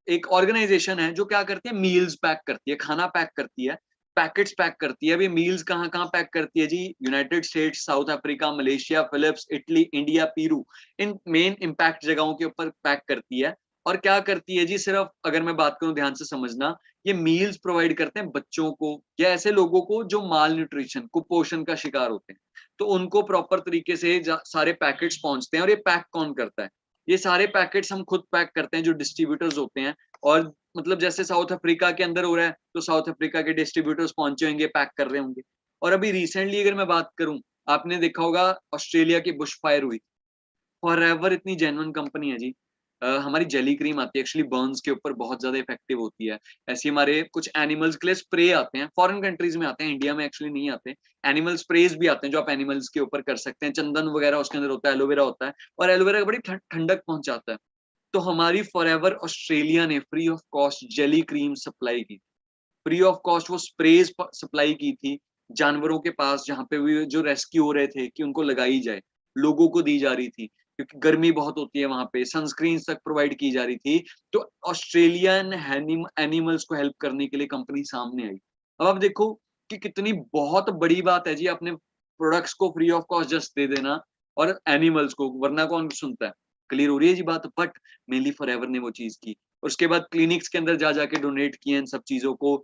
एक ऑर्गेनाइजेशन है जो क्या करती है, मील्स पैक करती है, खाना पैक करती है, पैकेट्स पैक करती है। अभी मील्स कहाँ कहाँ पैक करती है जी, United States, South Africa, Malaysia, Philippines, Italy, India, Peru, इन मेन इम्पैक्ट जगहों के ऊपर पैक करती है। और क्या करती है जी, सिर्फ अगर मैं बात करूं, ध्यान से समझना, ये मील्स प्रोवाइड करते हैं बच्चों को या ऐसे लोगों को जो माल न्यूट्रिशन, कुपोषण का शिकार होते हैं। तो उनको प्रॉपर तरीके से सारे पैकेट्स पहुंचते हैं। और ये पैक कौन करता है, ये सारे पैकेट्स हम खुद पैक करते हैं, जो डिस्ट्रीब्यूटर्स होते हैं। और मतलब जैसे साउथ अफ्रीका के अंदर हो रहा है, तो साउथ अफ्रीका के डिस्ट्रीब्यूटर्स पहुंचे होंगे, पैक कर रहे होंगे। और अभी रिसेंटली अगर मैं बात करूं, आपने देखा होगा ऑस्ट्रेलिया की बुश फायर हुई, फॉरएवर इतनी जेन्युइन कंपनी है जी। हमारी जेली क्रीम आती है, एक्चुअली बर्न्स के ऊपर बहुत ज्यादा इफेक्टिव होती है। ऐसे हमारे कुछ एनिमल्स के लिए स्प्रे आते हैं, फॉरेन कंट्रीज में आते हैं, इंडिया में एक्चुअली नहीं आते। एनिमल स्प्रेज भी आते हैं जो आप एनिमल्स के ऊपर कर सकते हैं, चंदन वगैरह उसके अंदर होता है, एलोवेरा होता है, और एलोवेरा बड़ी ठंडक पहुंचाता है। तो हमारी फॉरएवर ऑस्ट्रेलिया ने free of cost jelly cream supply की, फ्री ऑफ कॉस्ट वो स्प्रेज सप्लाई की थी जानवरों के पास, जहाँ पे भी जो रेस्क्यू हो रहे थे, कि उनको लगाई जाए, लोगों को दी जा रही थी, क्योंकि गर्मी बहुत होती है वहां पे, सनस्क्रीन तक प्रोवाइड की जा रही थी। तो ऑस्ट्रेलियन एनिमल्स को हेल्प करने के लिए कंपनी सामने आई। अब आप देखो कि कितनी बहुत बड़ी बात है जी, अपने प्रोडक्ट्स को free of cost just they देना, और एनिमल्स को, वरना कौन सुनता है। क्लियर हो रही है जी बात, बट मेनली फॉरएवर ने वो चीज की। और उसके बाद क्लिनिक्स के अंदर जा जाके डोनेट किए इन सब चीजों को।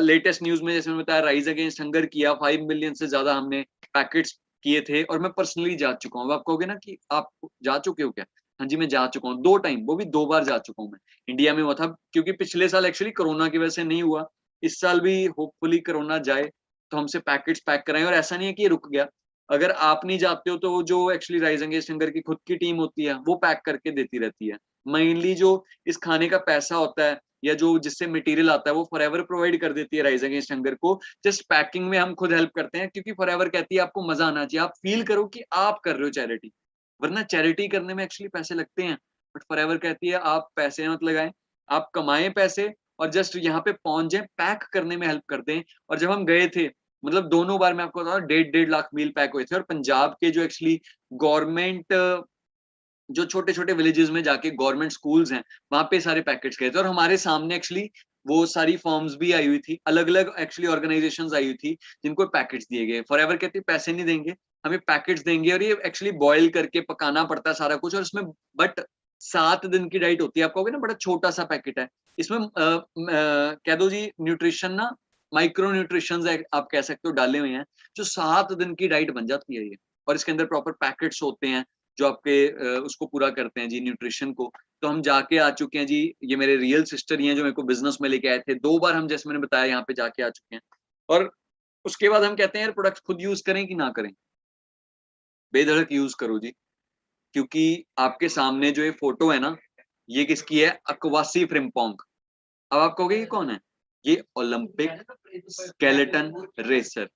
लेटेस्ट न्यूज में जैसे मैंने बताया, राइज अगेंस्ट हंगर किया, 5 मिलियन से ज्यादा हमने पैकेट्स किए थे। और मैं पर्सनली जा चुका हूँ। आप कहोगे ना कि आप जा चुके हो क्या, हाँ जी मैं जा चुका हूँ 2 टाइम, वो भी 2 बार जा चुका हूँ मैं। इंडिया में हुआ था, क्योंकि पिछले साल एक्चुअली कोरोना की वजह से नहीं हुआ, इस साल भी होपफुली कोरोना जाए तो हमसे पैकेट्स पैक कराएं। और ऐसा नहीं है कि ये रुक गया, अगर आप नहीं जाते हो तो जो एक्चुअली राइज अगेंस्ट हंगर की खुद की टीम होती है, वो पैक करके देती रहती है। मेनली जो इस खाने का पैसा होता है, या जो जिससे मटेरियल आता है, वो फॉरएवर प्रोवाइड कर देती है राइज अगेंस्ट हंगर को। जस्ट पैकिंग में हम खुद हेल्प करते हैं, क्योंकि फॉरएवर कहती है आपको मजा आना चाहिए, आप फील करो कि आप कर रहे हो चैरिटी। वरना चैरिटी करने में एक्चुअली पैसे लगते हैं, बट फॉरएवर कहती है आप पैसे मत लगाएं, आप कमाएं पैसे, और जस्ट यहाँ पे पहुंच जाए, पैक करने में हेल्प कर दें। और जब हम गए थे, मतलब दोनों बार मैं आपको बताऊं 1.5 लाख मील पैक हुए थे। और पंजाब के जो एक्चुअली गवर्नमेंट जो छोटे छोटे विलेजेस में जाके गवर्नमेंट स्कूल्स हैं वहां पे सारे पैकेट्स गए थे। और हमारे सामने एक्चुअली वो सारी फॉर्म्स भी आई हुई थी, अलग अलग एक्चुअली ऑर्गेनाइजेशंस आई हुई थी जिनको पैकेट्स दिए गए। फॉरएवर कहती पैसे नहीं देंगे, हमें पैकेट्स देंगे, और ये एक्चुअली बॉयल करके पकाना पड़ता है सारा कुछ। और इसमें बट 7 दिन की डाइट होती है। आप कहोगे ना बड़ा छोटा सा पैकेट है, इसमें कह दो जी न्यूट्रिशन ना, माइक्रो न्यूट्रिशन आप कह सकते हो डाले हुए हैं, जो 7 दिन की डाइट बन जाती है ये। और इसके अंदर प्रॉपर पैकेट्स होते हैं जो आपके उसको पूरा करते हैं जी, न्यूट्रिशन को। तो हम जाके आ चुके हैं जी, ये मेरे रियल सिस्टर ही हैं जो मेरे को बिजनेस में लेके आए थे। 2 बार हम, जैसे मैंने बताया, यहाँ पे जाके आ चुके हैं। और उसके बाद हम कहते हैं यार प्रोडक्ट खुद यूज करें कि ना करें। बेधड़क यूज करो जी, क्योंकि आपके सामने जो ये फोटो है ना, ये किसकी है? अक्वासी फ्रिम्पोंग। अब आप कहोगे ये कौन है? ये Olympic skeleton racer,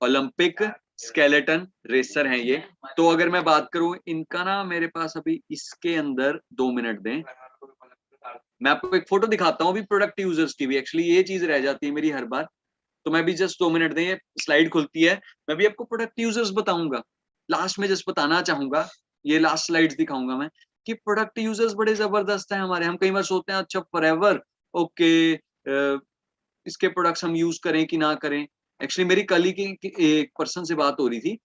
Olympic skeleton racer हैं ये। तो अगर मैं बात करूं इनका ना, मेरे पास अभी इसके अंदर 2 मिनट दें, मैं आपको एक फोटो दिखाता हूँ अभी प्रोडक्ट यूजर्स की भी। एक्चुअली ये चीज रह जाती है मेरी हर बार, तो मैं भी जस्ट 2 मिनट दें, ये स्लाइड खुलती है, मैं भी आपको प्रोडक्ट यूजर्स बताऊंगा। लास्ट में जस्ट बताना चाहूंगा, ये लास्ट स्लाइड्स दिखाऊंगा मैं, कि प्रोडक्ट यूजर्स बड़े जबरदस्त हैं हमारे। हम कई बार सोचते हैं अच्छा फॉरएवर ओके, इसके प्रोडक्ट्स हम यूज करें कि ना करें। एक्चुअली मेरी कल ही की एक पर्सन से बात हो रही थी,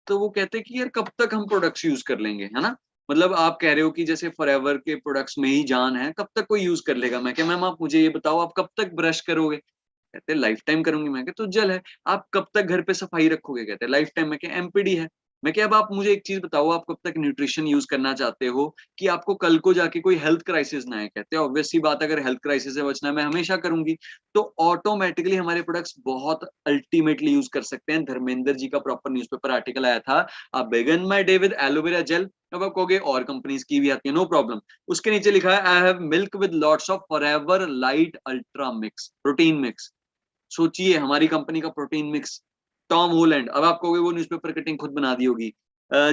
तो वो कहते हैं कि यार कब तक हम प्रोडक्ट्स यूज कर लेंगे, है ना। मतलब आप कह रहे हो कि जैसे फॉरएवर के प्रोडक्ट्स में ही जान है, कब तक कोई यूज कर लेगा। मैं क्या मैम आप मुझे ये बताओ, आप कब तक ब्रश करोगे? कहते लाइफ टाइम करूंगी। मैं क्या तो जल है। आप कब तक घर पे सफाई रखोगे? कहते लाइफ टाइम। मैं क्या एमपीडी है। मैं क्या अब आप मुझे एक चीज बताओ, आप कब तक न्यूट्रिशन यूज करना चाहते हो कि आपको कल को जाके कोई हेल्थ क्राइसिस ना आए? कहते हैं ऑब्वियस सी बात, अगर हेल्थ क्राइसिस से बचना है मैं हमेशा करूंगी। तो ऑटोमेटिकली हमारे प्रोडक्ट्स बहुत अल्टीमेटली यूज कर सकते हैं। धर्मेंद्र जी का प्रॉपर न्यूज़पेपर आर्टिकल आया था, I begin my day with aloe vera gel. अब आप कहोगे और कंपनीज की भी आती है, नो प्रॉब्लम। उसके नीचे लिखा है I have milk with lots of forever light ultra mix protein mix. सोचिए हमारी कंपनी का प्रोटीन मिक्स, टॉम होलैंड। अब आप कहोगे वो न्यूज़पेपर कटिंग खुद बना दी होगी।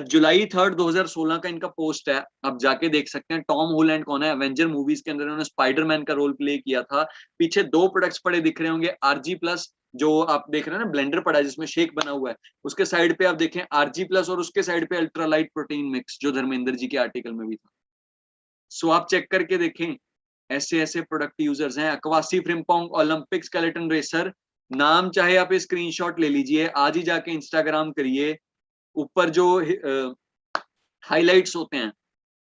जुलाई 3 2016 का इनका पोस्ट है, आप जाके देख सकते हैं। टॉम होलैंड कौन है? एवेंजर मूवीज के अंदर उन्होंने स्पाइडरमैन का रोल प्ले किया था। पीछे 2 प्रोडक्ट्स पड़े दिख रहे होंगे, आरजी प्लस, जो आप देख रहे हैं ना ब्लेंडर पड़ा है जिसमें शेक बना हुआ है, उसके साइड पे आप देखें आरजी प्लस, और उसके साइड पे अल्ट्रालाइट प्रोटीन मिक्स, जो धर्मेंद्र जी के आर्टिकल में भी था। सो आप चेक करके देखें, ऐसे ऐसे प्रोडक्ट यूजर्स हैं। अक्वासी फ्रिम्पोंग, ओलंपिक स्केलेटन रेसर, नाम चाहे आप स्क्रीनशॉट ले लीजिए, आज ही जाके इंस्टाग्राम करिए, ऊपर जो हाइलाइट्स होते हैं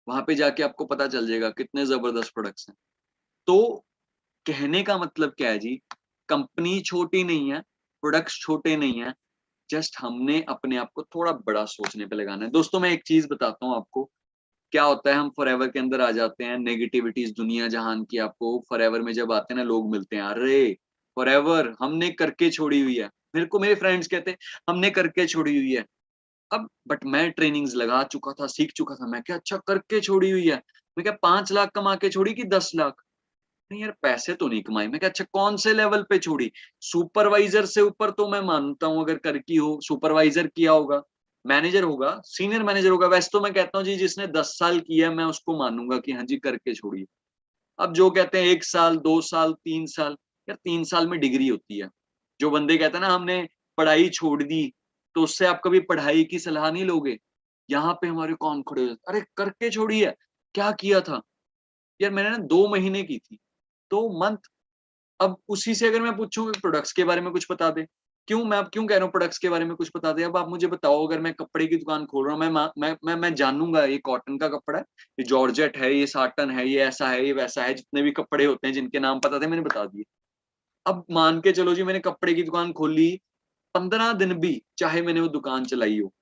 वहां पे जाके आपको पता चल जाएगा कितने जबरदस्त प्रोडक्ट्स हैं। तो कहने का मतलब क्या है जी, कंपनी छोटी नहीं है, प्रोडक्ट्स छोटे नहीं है, जस्ट हमने अपने आप को थोड़ा बड़ा सोचने पे लगाना है। दोस्तों मैं एक चीज बताता हूँ आपको, क्या होता है, हम फॉरएवर के अंदर आ जाते हैं, नेगेटिविटीज दुनिया जहान की। आपको फॉरएवर में जब आते हैं ना, लोग मिलते हैं, अरे फॉरएवर हमने करके छोड़ी हुई है। मेरे को मेरे फ्रेंड्स कहते हैं हमने करके छोड़ी हुई है। अब बट मैं ट्रेनिंग्स लगा चुका था, सीख चुका था। मैं क्या अच्छा करके छोड़ी हुई है? मैं क्या 5 लाख कमा के छोड़ी कि 10 लाख? नहीं यार पैसे तो नहीं कमाए। मैं क्या अच्छा कौन से लेवल पे छोड़ी? सुपरवाइजर से ऊपर तो मैं मानता हूँ अगर कर की हो, सुपरवाइजर किया होगा, मैनेजर होगा, सीनियर मैनेजर होगा, वैसे तो मैं कहता हूँ जी जिसने 10 साल किया मैं उसको मानूंगा कि हाँ जी करके छोड़िए। अब जो कहते हैं 1 साल 2 साल 3 साल, यार 3 साल में डिग्री होती है। जो बंदे कहते हैं ना हमने पढ़ाई छोड़ दी, तो उससे आप कभी पढ़ाई की सलाह नहीं लोगे। यहाँ पे हमारे कौन खड़े हो, अरे करके छोड़ी है, क्या किया था? यार मैंने ना 2 महीने की थी, 2 मंथ। अब उसी से अगर मैं पूछूं कि प्रोडक्ट्स के बारे में कुछ बता दे, क्यों मैं अब क्यों कह रहा हूँ प्रोडक्ट्स के बारे में कुछ बता दे। अब आप मुझे बताओ, अगर मैं कपड़े की दुकान खोल रहा हूँ, मैं जानूंगा ये कॉटन का कपड़ा है, ये जॉर्जेट है, ये साटन है, ये ऐसा है, ये वैसा है, जितने भी कपड़े होते हैं जिनके नाम पता थे मैंने बता दिए। अब मान के चलो जी मैंने कपड़े की दुकान खोली, 15 दिन भी चाहे मैंने वो दुकान चलाई हो,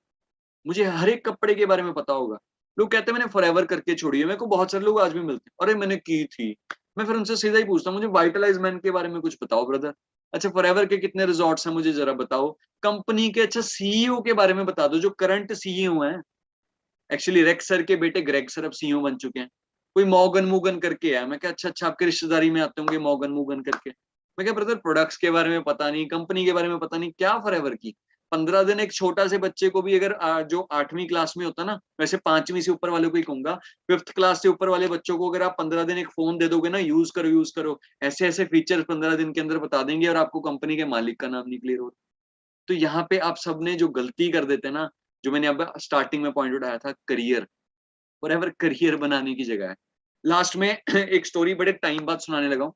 मुझे हर एक कपड़े के बारे में पता होगा। लोग कहते हैं मैंने फॉरएवर करके छोड़ी है, मेरे को बहुत सारे लोग आज भी मिलते हैं, अरे मैंने की थी। मैं फिर उनसे सीधा ही पूछता हूँ मुझे वाइटलाइज मैन के बारे में कुछ बताओ ब्रदर। अच्छा फॉरएवर के कितने रिजॉर्ट्स हैं मुझे जरा बताओ। कंपनी के अच्छा सीईओ के बारे में बता दो, जो करंट सीईओ हैं। एक्चुअली रेक्स सर के बेटे ग्रेग सर अब सीईओ बन चुके हैं। कोई मॉर्गन मूगन करके है। मैं क्या अच्छा अच्छा आपके रिश्तेदारी में आते होंगे मॉर्गन मूगन करके। मैं क्या ब्रदर प्रोडक्ट्स के बारे में पता नहीं, कंपनी के बारे में पता नहीं, क्या फॉरएवर की। 15 दिन एक छोटा से बच्चे को भी अगर जो 8वीं क्लास में होता ना, वैसे 5वीं से ऊपर वाले को ही कहूंगा, 5th क्लास से ऊपर वाले बच्चों को अगर आप 15 दिन एक फोन दे दोगे ना, यूज करो, ऐसे ऐसे फीचर 15 दिन के अंदर बता देंगे और आपको कंपनी के मालिक का नाम नहीं क्लियर हो। तो यहाँ पे आप सबने जो गलती कर देते ना, जो मैंने अब स्टार्टिंग में पॉइंट उठाया था, करियर, फॉरएवर करियर बनाने की जगह है। लास्ट में एक स्टोरी बड़े टाइम बाद सुनाने लगा हूँ,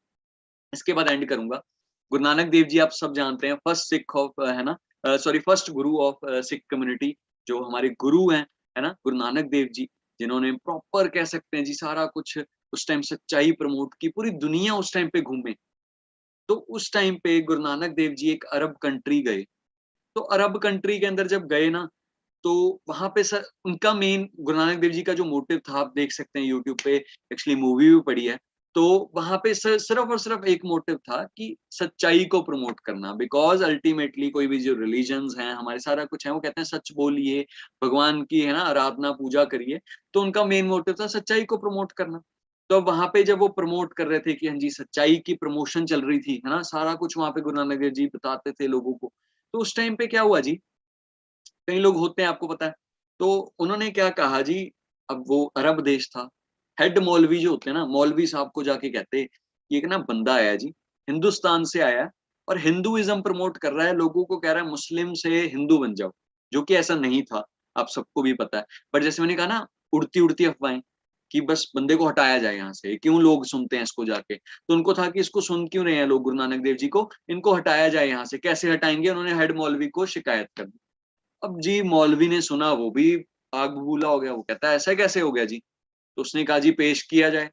इसके बाद एंड करूंगा। गुरु नानक देव जी आप सब जानते हैं, फर्स्ट सिख ऑफ है ना, sorry first Guru of Sikh community, जो हमारे गुरु हैं, है ना, गुरु नानक देव जी, जिन्होंने प्रॉपर कह सकते हैं जी सारा कुछ उस टाइम सच्चाई प्रमोट की, पूरी दुनिया उस टाइम पे घूमे। तो उस टाइम पे गुरु नानक देव जी एक अरब कंट्री गए। तो अरब कंट्री के अंदर जब गए ना, तो वहां पे सर उनका मेन, गुरु नानक देव जी का जो मोटिव था, आप देख सकते हैं यूट्यूब पे, एक्चुअली मूवी भी पड़ी है। तो वहां पे सिर्फ और सिर्फ एक मोटिव था कि सच्चाई को प्रमोट करना, बिकॉज अल्टीमेटली कोई भी जो रिलीजन्स हैं हमारे, सारा कुछ है, वो कहते हैं सच बोलिए, भगवान की है ना आराधना पूजा करिए। तो उनका मेन मोटिव था सच्चाई को प्रमोट करना। तो वहां पे जब वो प्रमोट कर रहे थे कि हाँ जी सच्चाई की प्रमोशन चल रही थी, है ना, सारा कुछ वहां पे गुरु नानक देव जी बताते थे लोगों को। तो उस टाइम पे क्या हुआ जी, कई लोग होते हैं आपको पता है, तो उन्होंने क्या कहा जी, अब वो अरब देश था, हेड मौलवी जो होते हैं ना, मौलवी साहब को जाके कहते कि एक ना बंदा आया जी, हिंदुस्तान से आया है, और हिंदुइज्म प्रमोट कर रहा है, लोगों को कह रहा है मुस्लिम से हिंदू बन जाओ, जो कि ऐसा नहीं था, आप सबको भी पता है। पर जैसे मैंने कहा ना, उड़ती उड़ती अफवाहें, कि बस बंदे को हटाया जाए यहाँ से, क्यों लोग सुनते हैं इसको जाके, तो उनको था कि इसको सुन क्यों रहे हैं लोग गुरु नानक देव जी को, इनको हटाया जाए यहाँ से। कैसे हटाएंगे, उन्होंने हेड मौलवी को शिकायत कर दी। अब जी मौलवी ने सुना, वो भी आग बबूला हो गया, वो कहता है ऐसा कैसे हो गया जी। तो उसने कहा जी पेश किया जाए।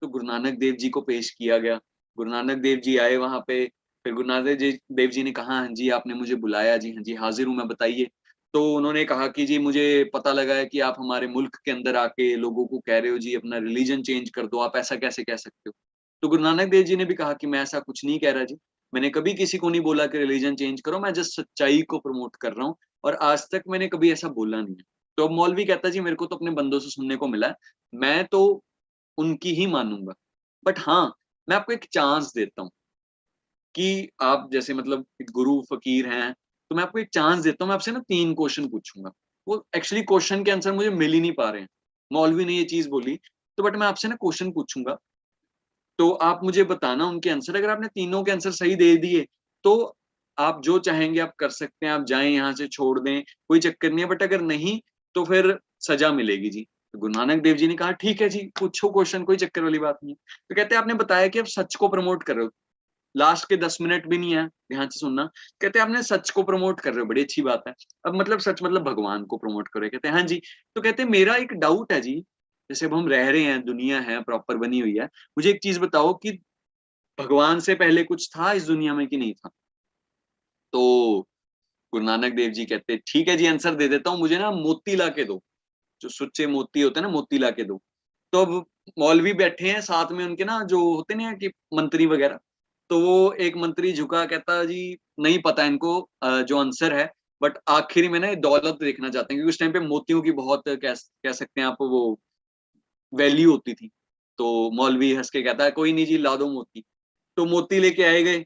तो गुरु नानक देव जी को पेश किया गया। गुरु नानक देव जी आए वहां पे। फिर गुरु नानक देव जी ने कहा हाँ जी आपने मुझे बुलाया जी, हाँ जी हाजिर हूँ मैं, बताइए। तो उन्होंने कहा कि जी मुझे पता लगा है कि आप हमारे मुल्क के अंदर आके लोगों को कह रहे हो जी अपना रिलीजन चेंज कर दो, आप ऐसा कैसे कह सकते हो। तो गुरु नानक देव जी ने भी कहा कि मैं ऐसा कुछ नहीं कह रहा जी, मैंने कभी किसी को नहीं बोला कि रिलीजन चेंज करो, मैं जस्ट सच्चाई को प्रमोट कर रहा हूँ, और आज तक मैंने कभी ऐसा बोला नहीं है। तो अब मौलवी कहता है जी मेरे को तो अपने बंदों से सुनने को मिला है, मैं तो उनकी ही मानूंगा। बट हाँ, मैं आपको एक चांस देता हूँ कि आप जैसे मतलब एक गुरु फकीर हैं, तो मैं आपको एक चांस देता हूँ, मैं आपसे ना 3 क्वेश्चन पूछूंगा। वो एक्चुअली क्वेश्चन के आंसर मुझे मिल ही नहीं पा रहे हैं, मौलवी ने ये चीज बोली। तो बट मैं आपसे ना क्वेश्चन पूछूंगा, तो आप मुझे बताना उनके आंसर। अगर आपने तीनों के आंसर सही दे दिए, तो आप जो चाहेंगे आप कर सकते हैं, आप जाएं यहाँ से, छोड़ दें, कोई चक्कर नहीं है। बट अगर नहीं, तो फिर सजा मिलेगी जी। तो गुरु नानक देव जी ने कहा ठीक है जी, पूछो क्वेश्चन, कोई चक्कर वाली बात नहीं है। तो कहते हैं आपने बताया कि आप सच को प्रमोट कर रहे हो, लास्ट के 10 मिनट भी नहीं है, ध्यान से सुनना। कहते हैं आपने सच को प्रमोट कर रहे हो, बड़ी अच्छी बात है। अब मतलब सच मतलब भगवान को प्रमोट करो। कहते हैं हाँ जी। तो कहते हैं मेरा एक डाउट है जी, जैसे अब हम रह रहे हैं, दुनिया है प्रॉपर बनी हुई है, मुझे एक चीज बताओ कि भगवान से पहले कुछ था इस दुनिया में कि नहीं था। तो गुरु नानक देव जी कहते ठीक है जी आंसर दे देता हूँ, मुझे ना मोती ला के दो, जो सुच्चे मोती होते हैं ना, मोती ला के दो। तो अब मौलवी बैठे हैं साथ में उनके ना, जो होते ना कि मंत्री वगैरह। तो वो एक मंत्री झुका, कहता जी नहीं पता इनको जो आंसर है, बट आखिर में ना ये दौलत देखना चाहते हैं, क्योंकि उस टाइम पे मोतियों की बहुत कह सकते हैं आप, वो वैल्यू होती थी। तो मौलवी हंस के कहता है कोई नहीं जी ला दो मोती। तो मोती लेके आए गए।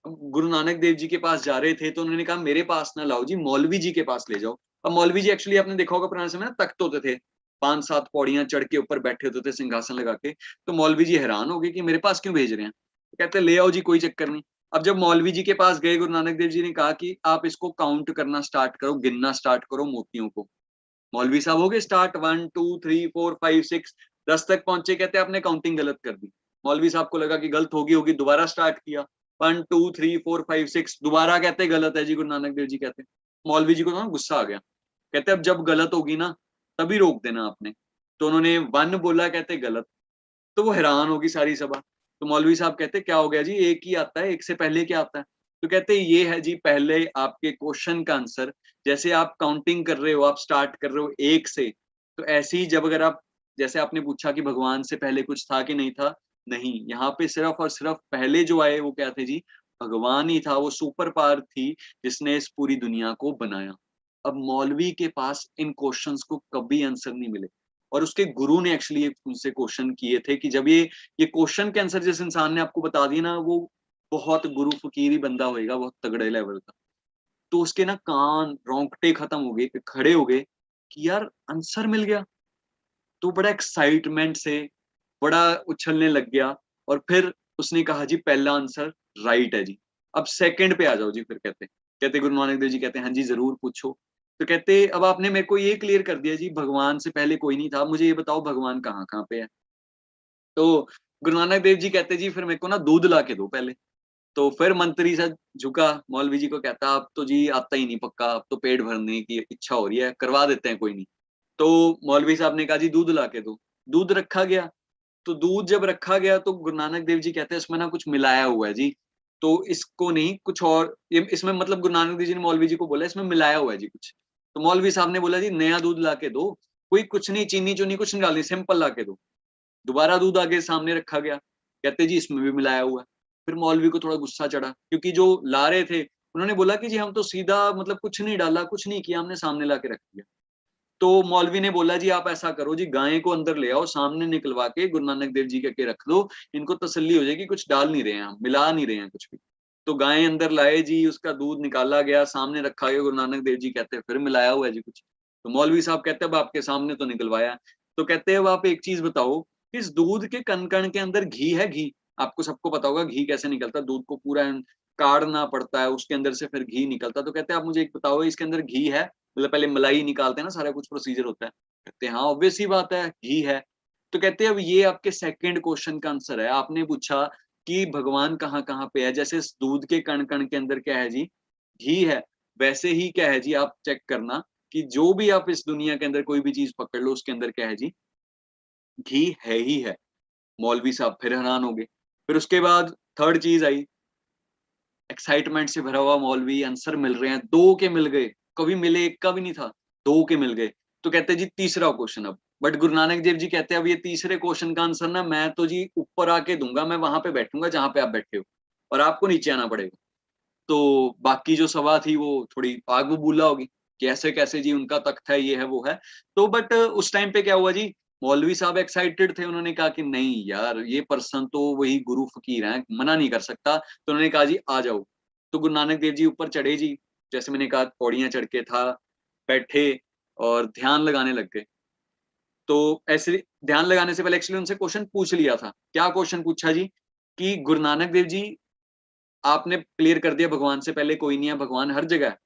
गुरु नानक देव जी के पास जा रहे थे, तो उन्होंने कहा मेरे पास ना लाओ जी, मौलवी जी के पास ले जाओ। अब मौलवी जी एक्चुअली आपने देखा होगा पुराने समय में तख्त होते थे, 5-7 पौड़ियां चढ़ के ऊपर बैठे होते थे सिंहासन लगा के। तो मौलवी जी हैरान हो गए कि मेरे पास क्यों भेज रहे हैं। तो कहते ले आओ जी कोई चक्कर नहीं। अब जब मौलवी जी के पास गए, गुरु नानक देव जी ने कहा कि आप इसको काउंट करना स्टार्ट करो, गिनना स्टार्ट करो मोतियों को। मौलवी साहब हो गए स्टार्ट, 1 2 3 4 5 6, 10 तक पहुंचे। कहते आपने काउंटिंग गलत कर दी। मौलवी साहब को लगा कि गलत होगी होगी, दोबारा स्टार्ट किया, 1 2 3 4 5 6, दोबारा कहते गलत है जी। गुरु नानक देव जी कहते, मौलवी जी को तो गुस्सा आ गया। कहते अब जब गलत होगी ना, तभी रोक देना आपने। तो उन्होंने 1 बोला, कहते गलत। तो वो हैरान होगी सारी सभा। तो मौलवी साहब कहते क्या हो गया जी, एक ही आता है, एक से पहले क्या आता है। तो कहते ये है जी पहले आपके क्वेश्चन का आंसर। जैसे आप काउंटिंग कर रहे हो, आप स्टार्ट कर रहे हो 1 से, तो ऐसे ही जब अगर आप, जैसे आपने पूछा कि भगवान से पहले कुछ था कि नहीं था, नहीं, यहाँ पे सिर्फ और सिर्फ पहले जो आए वो क्या थे जी, भगवान ही था, वो सुपर पावर थी जिसने इस पूरी दुनिया को बनाया। अब मौलवी के पास इन क्वेश्चंस को कभी आंसर नहीं मिले, और उसके गुरु ने एक्चुअली उनसे क्वेश्चन किए थे कि जब ये क्वेश्चन के आंसर जिस इंसान ने आपको बता दिए ना, वो बहुत गुरु फकीर ही बंदा होएगा, बहुत तगड़े लेवल का। तो उसके ना कान रोंगटे खत्म हो गए, खड़े हो गए कि यार आंसर मिल गया। तो बड़ा एक्साइटमेंट से बड़ा उछलने लग गया और फिर उसने कहा जी पहला आंसर राइट है जी। अब सेकंड पे आ जाओ जी। फिर कहते गुरु नानक देव जी कहते हैं हाँ जी जरूर पूछो। तो कहते अब आपने मेरे को ये क्लियर कर दिया जी भगवान से पहले कोई नहीं था, मुझे ये बताओ भगवान कहाँ कहाँ पे है। तो गुरु नानक देव जी कहते जी फिर मेरे को ना दूध ला के दो पहले। तो फिर मंत्री सा झुका मौलवी जी को, कहता अब तो जी आता ही नहीं पक्का, अब तो पेट भरने की इच्छा हो रही है, करवा देते हैं कोई नहीं। तो मौलवी साहब ने कहा जी दूध ला के दो। दूध रखा गया। तो दूध जब रखा गया तो गुरु नानक देव जी कहते हैं इसमें ना कुछ मिलाया हुआ है जी। तो इसको नहीं कुछ और ये इसमें मतलब गुरु नानक देव जी ने मौलवी जी को बोला इसमें मिलाया हुआ है जी कुछ। तो मौलवी साहब ने बोला जी नया दूध ला के दो, कोई कुछ नहीं चीनी चुनी कुछ नहीं डालनी, सिंपल ला के दो। दोबारा दूध आगे सामने रखा गया, कहते जी इसमें भी मिलाया हुआ है। फिर मौलवी को थोड़ा गुस्सा चढ़ा क्योंकि जो ला रहे थे उन्होंने बोला कि जी हम तो सीधा मतलब कुछ नहीं डाला कुछ नहीं किया, हमने सामने ला के रख दिया। तो मौलवी ने बोला जी आप ऐसा करो जी गाय को अंदर ले आओ, सामने निकलवा के गुरु नानक देव जी के रख दो, इनको तसल्ली हो जाएगी कुछ डाल नहीं रहे हैं हम, मिला नहीं रहे हैं कुछ भी। तो गाय अंदर लाए जी, उसका दूध निकाला गया, सामने रखा गया, गुरु नानक देव जी कहते हैं फिर मिलाया हुआ है जी कुछ। तो मौलवी साहब कहते हैं अब आपके सामने तो निकलवाया। तो कहते हैं अब आप एक चीज बताओ, इस दूध के कण कण के अंदर घी है? घी आपको सबको पता होगा घी कैसे निकलता है, दूध को पूरा काढ़ना पड़ता है, उसके अंदर से फिर घी निकलता है। तो कहते हैं आप मुझे एक बताओ इसके अंदर घी है? मतलब पहले मलाई निकालते हैं ना, सारा कुछ प्रोसीजर होता है। कहते हैं हाँ ऑब्वियस ही बात है घी है। तो कहते हैं अब ये आपके सेकंड क्वेश्चन का आंसर है। आपने पूछा कि भगवान कहाँ कहाँ पे है, जैसे इस दूध के कण कण के अंदर क्या है जी, घी है। वैसे ही क्या है जी, आप चेक करना कि जो भी आप इस दुनिया के अंदर कोई भी चीज पकड़ लो उसके अंदर क्या है जी, घी है ही है। मौलवी साहब फिर हैरान हो गए। फिर उसके बाद थर्ड चीज आई, एक्साइटमेंट से भरा हुआ मौलवी, आंसर मिल रहे हैं, दो के मिल गए। कभी मिले एक का भी नहीं था, दो के मिल गए। तो कहते हैं जी तीसरा क्वेश्चन अब। बट गुरु नानक देव जी कहते हैं अब ये तीसरे क्वेश्चन का आंसर ना मैं तो जी ऊपर आके दूंगा, मैं वहां पे बैठूंगा जहां पे आप बैठे हो और आपको नीचे आना पड़ेगा। तो बाकी जो सभा थी वो थोड़ी आग बबूला होगी, कैसे कैसे जी उनका तख्त है, ये है वो है। तो बट उस टाइम पे क्या हुआ जी, मौलवी साहब एक्साइटेड थे, उन्होंने कहा कि नहीं यार ये पर्सन तो वही गुरु फकीर हैं, मना नहीं कर सकता। तो उन्होंने कहा जी आ जाओ। तो गुरु नानक देव जी ऊपर चढ़े जी, जैसे मैंने कहा पौड़ियां चढ़ के था, बैठे और ध्यान लगाने लग गए। तो ऐसे ध्यान लगाने से पहले एक्चुअली उनसे क्वेश्चन पूछ लिया था। क्या क्वेश्चन पूछा जी, कि गुरु नानक देव जी आपने क्लियर कर दिया भगवान से पहले कोई नहीं है, भगवान हर जगह है।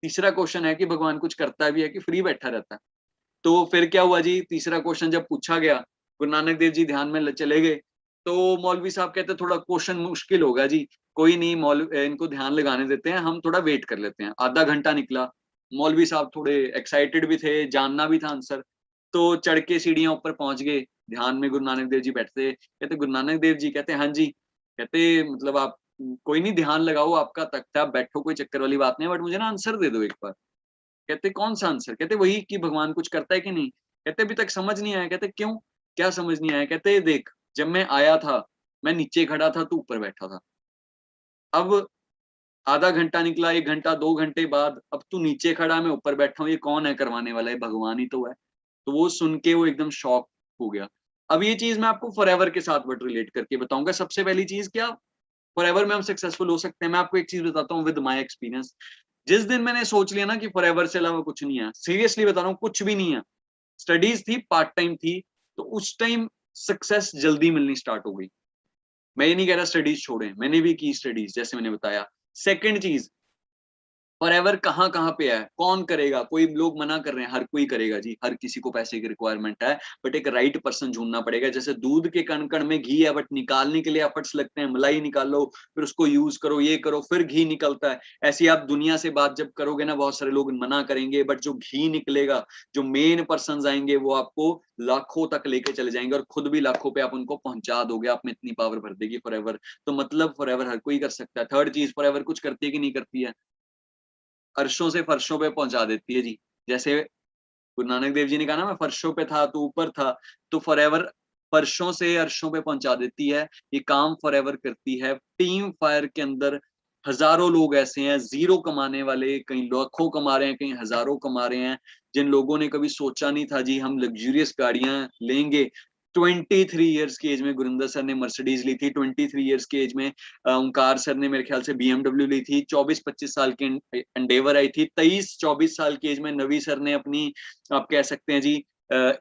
तीसरा क्वेश्चन है कि भगवान कुछ करता भी है कि फ्री बैठा रहता है? तो फिर क्या हुआ जी, तीसरा क्वेश्चन जब पूछा गया, गुरु नानक देव जी ध्यान में चले गए। तो मौलवी साहब कहते थोड़ा क्वेश्चन मुश्किल होगा जी, कोई नहीं इनको ध्यान लगाने देते हैं, हम थोड़ा वेट कर लेते हैं। आधा घंटा निकला। मौलवी साहब थोड़े एक्साइटेड भी थे, जानना भी था आंसर। तो चढ़ के सीढ़ियां ऊपर पहुंच गए, ध्यान में गुरु नानक देव जी बैठते। कहते गुरु नानक देव जी, कहते हाँ जी। कहते मतलब आप कोई नहीं ध्यान लगाओ, आपका तख्त है, आप बैठो, कोई चक्कर वाली बात नहीं है, बट मुझे ना आंसर दे दो एक बार। कहते कौन सा आंसर? कहते वही कि भगवान कुछ करता है कि नहीं। कहते अभी तक समझ नहीं आया। कहते क्यों, क्या समझ नहीं आया? कहते देख, जब मैं आया था मैं नीचे खड़ा था, तू ऊपर बैठा था। अब आधा घंटा निकला, 1 घंटा, 2 घंटे बाद अब तू नीचे खड़ा, मैं ऊपर बैठा हूँ, ये कौन है करवाने वाला? है भगवान ही तो है। तो वो सुन के वो एकदम शॉक हो गया। अब ये चीज मैं आपको फॉरएवर के साथ बट रिलेट करके बताऊंगा। सबसे पहली चीज, क्या फॉरएवर में हम सक्सेसफुल हो सकते हैं? मैं आपको एक चीज बताता हूँ विद माय एक्सपीरियंस। जिस दिन मैंने सोच लिया ना कि फॉरएवर से अलावा कुछ नहीं है, सीरियसली बता रहा हूँ कुछ भी नहीं है, स्टडीज थी, पार्ट टाइम थी, तो उस टाइम सक्सेस जल्दी मिलनी स्टार्ट हो गई। मैं ये नहीं कह रहा स्टडीज छोड़ें, मैंने भी की स्टडीज जैसे मैंने बताया। सेकंड चीज, फॉरएवर कहाँ कहाँ पे है, कौन करेगा? कोई लोग मना कर रहे हैं, हर कोई करेगा जी, हर किसी को पैसे की रिक्वायरमेंट है, बट एक राइट पर्सन ढूंढना पड़ेगा। जैसे दूध के कण कण में घी है, बट निकालने के लिए एफर्ट्स लगते हैं, मलाई निकालो, फिर उसको यूज करो, ये करो, फिर घी निकलता है। ऐसी आप दुनिया से बात जब करोगे ना, बहुत सारे लोग मना करेंगे, बट जो घी निकलेगा, जो मेन पर्सन आएंगे, वो आपको लाखों तक लेके चले जाएंगे, और खुद भी लाखों पे आप उनको पहुंचा दोगे। आप में इतनी पावर भर देगी फॉरएवर। तो मतलब फॉरएवर हर कोई कर सकता है। थर्ड चीज, फॉरएवर कुछ करती है कि नहीं करती है? अर्शों से फर्शों पे पहुंचा देती है जी। जैसे गुरु नानक देव जी ने कहा ना, मैं फर्शों पे था तो ऊपर था, तो फॉरएवर फर्शों से अर्शों पे पहुंचा देती है। ये काम फॉरएवर करती है। टीम फायर के अंदर हजारों लोग ऐसे हैं जीरो कमाने वाले, कहीं लाखों कमा रहे हैं, कहीं हजारों कमा रहे हैं, जिन लोगों ने कभी सोचा नहीं था जी हम लग्जरियस गाड़ियां लेंगे, 23 इयर्स की एज में गुरिंदर सर ने मर्सिडीज ली थी, 23 इयर्स की एज में ओंकार सर ने मेरे ख्याल से BMW ली थी, 24-25 साल की एंडेवर आई थी, 23-24 साल की एज में नवी सर ने अपनी, आप कह सकते हैं जी,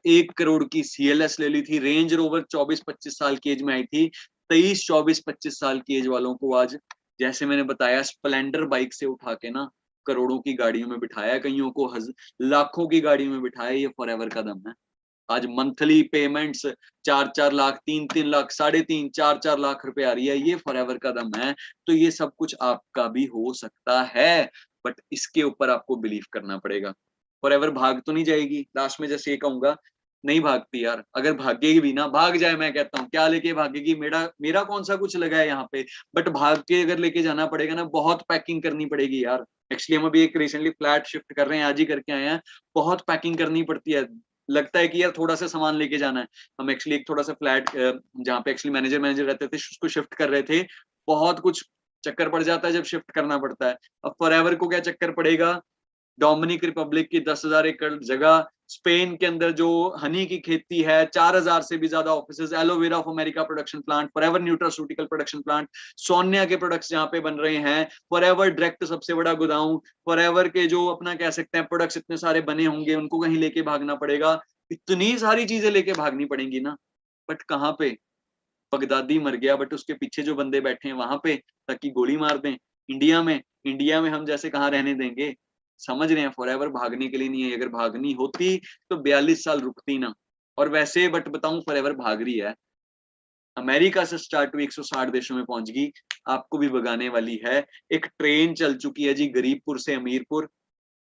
1 करोड़ की CLS ले ली थी, रेंज रोवर 24-25 साल की एज में आई थी। 23-24-25 साल की एज वालों को आज, जैसे मैंने बताया, स्प्लेंडर बाइक से उठा के ना करोड़ों की गाड़ियों में बिठाया, कईयों को लाखों की गाड़ियों में बिठाया, ये फॉरएवर का दम है। आज मंथली पेमेंट्स 4-4 लाख, 3-3 लाख, 3.5, 4-4 लाख रुपए आ रही है, ये फॉरएवर का दम है। तो ये सब कुछ आपका भी हो सकता है, बट इसके ऊपर आपको बिलीव करना पड़ेगा। फॉरएवर भाग तो नहीं जाएगी। लास्ट में जैसे ये कहूंगा, नहीं भागती यार, अगर भागेगी भी ना, भाग जाए, मैं कहता हूँ क्या लेके भागेगी, मेरा मेरा कौन सा कुछ लगा है यहाँ पे, बट भाग के अगर लेके जाना पड़ेगा ना, बहुत पैकिंग करनी पड़ेगी यार। एक्चुअली हम अभी एक रिसेंटली फ्लैट शिफ्ट कर रहे हैं, आज ही करके आए हैं, बहुत पैकिंग करनी पड़ती है। लगता है कि यार थोड़ा सा सामान लेके जाना है। हम एक्चुअली एक थोड़ा सा फ्लैट, जहाँ पे एक्चुअली मैनेजर रहते थे, उसको शिफ्ट कर रहे थे, बहुत कुछ चक्कर पड़ जाता है जब शिफ्ट करना पड़ता है। अब फॉरएवर को क्या चक्कर पड़ेगा, डोमिनिक रिपब्लिक की 10,000 एकड़ जगह, स्पेन के अंदर जो हनी की खेती है, 4,000 से भी ज्यादा offices, aloe vera of America production plant, forever nutraceutical production plant, Sonia के प्रोडक्ट्स जहाँ पे बन रहे हैं, फॉरएवर डायरेक्ट सबसे बड़ा गोदाम, फॉरएवर के जो अपना कह सकते हैं प्रोडक्ट्स इतने सारे बने होंगे, उनको कहीं लेके भागना पड़ेगा, इतनी सारी चीजें लेके भागनी पड़ेंगी ना। बट कहाँ पे, बगदादी मर गया, बट उसके पीछे जो बंदे बैठे हैं वहां पे, ताकि गोली मार दें। इंडिया में हम जैसे कहाँ रहने देंगे। समझ रहे हैं, फॉरएवर भागने के लिए नहीं है। अगर भागनी होती तो 42 साल रुकती ना। और वैसे बट बताऊं, फॉरएवर भाग रही है, अमेरिका से स्टार्ट हुई 160 देशों में पहुंच गई, आपको भी भगाने वाली है। एक ट्रेन चल चुकी है जी, गरीबपुर से अमीरपुर,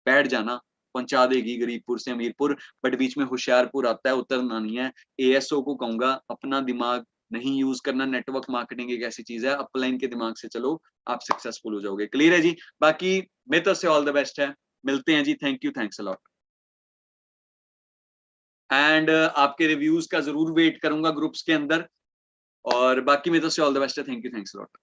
बैठ जाना, पहुंचा देगी गरीबपुर से अमीरपुर, बट बीच में होशियारपुर आता है, उतरना नहीं है। ASO को कहूंगा, अपना दिमाग नहीं यूज करना। नेटवर्क मार्केटिंग एक ऐसी चीज है, अपलाइन के दिमाग से चलो, आप सक्सेसफुल हो जाओगे। क्लियर है जी। बाकी मैं तो से ऑल द बेस्ट है, मिलते हैं जी। Thank you, thanks a lot. And आपके रिव्यूज का जरूर वेट करूंगा ग्रुप्स के अंदर, और बाकी मैं तो से ऑल द बेस्ट है। Thank you, thanks a lot.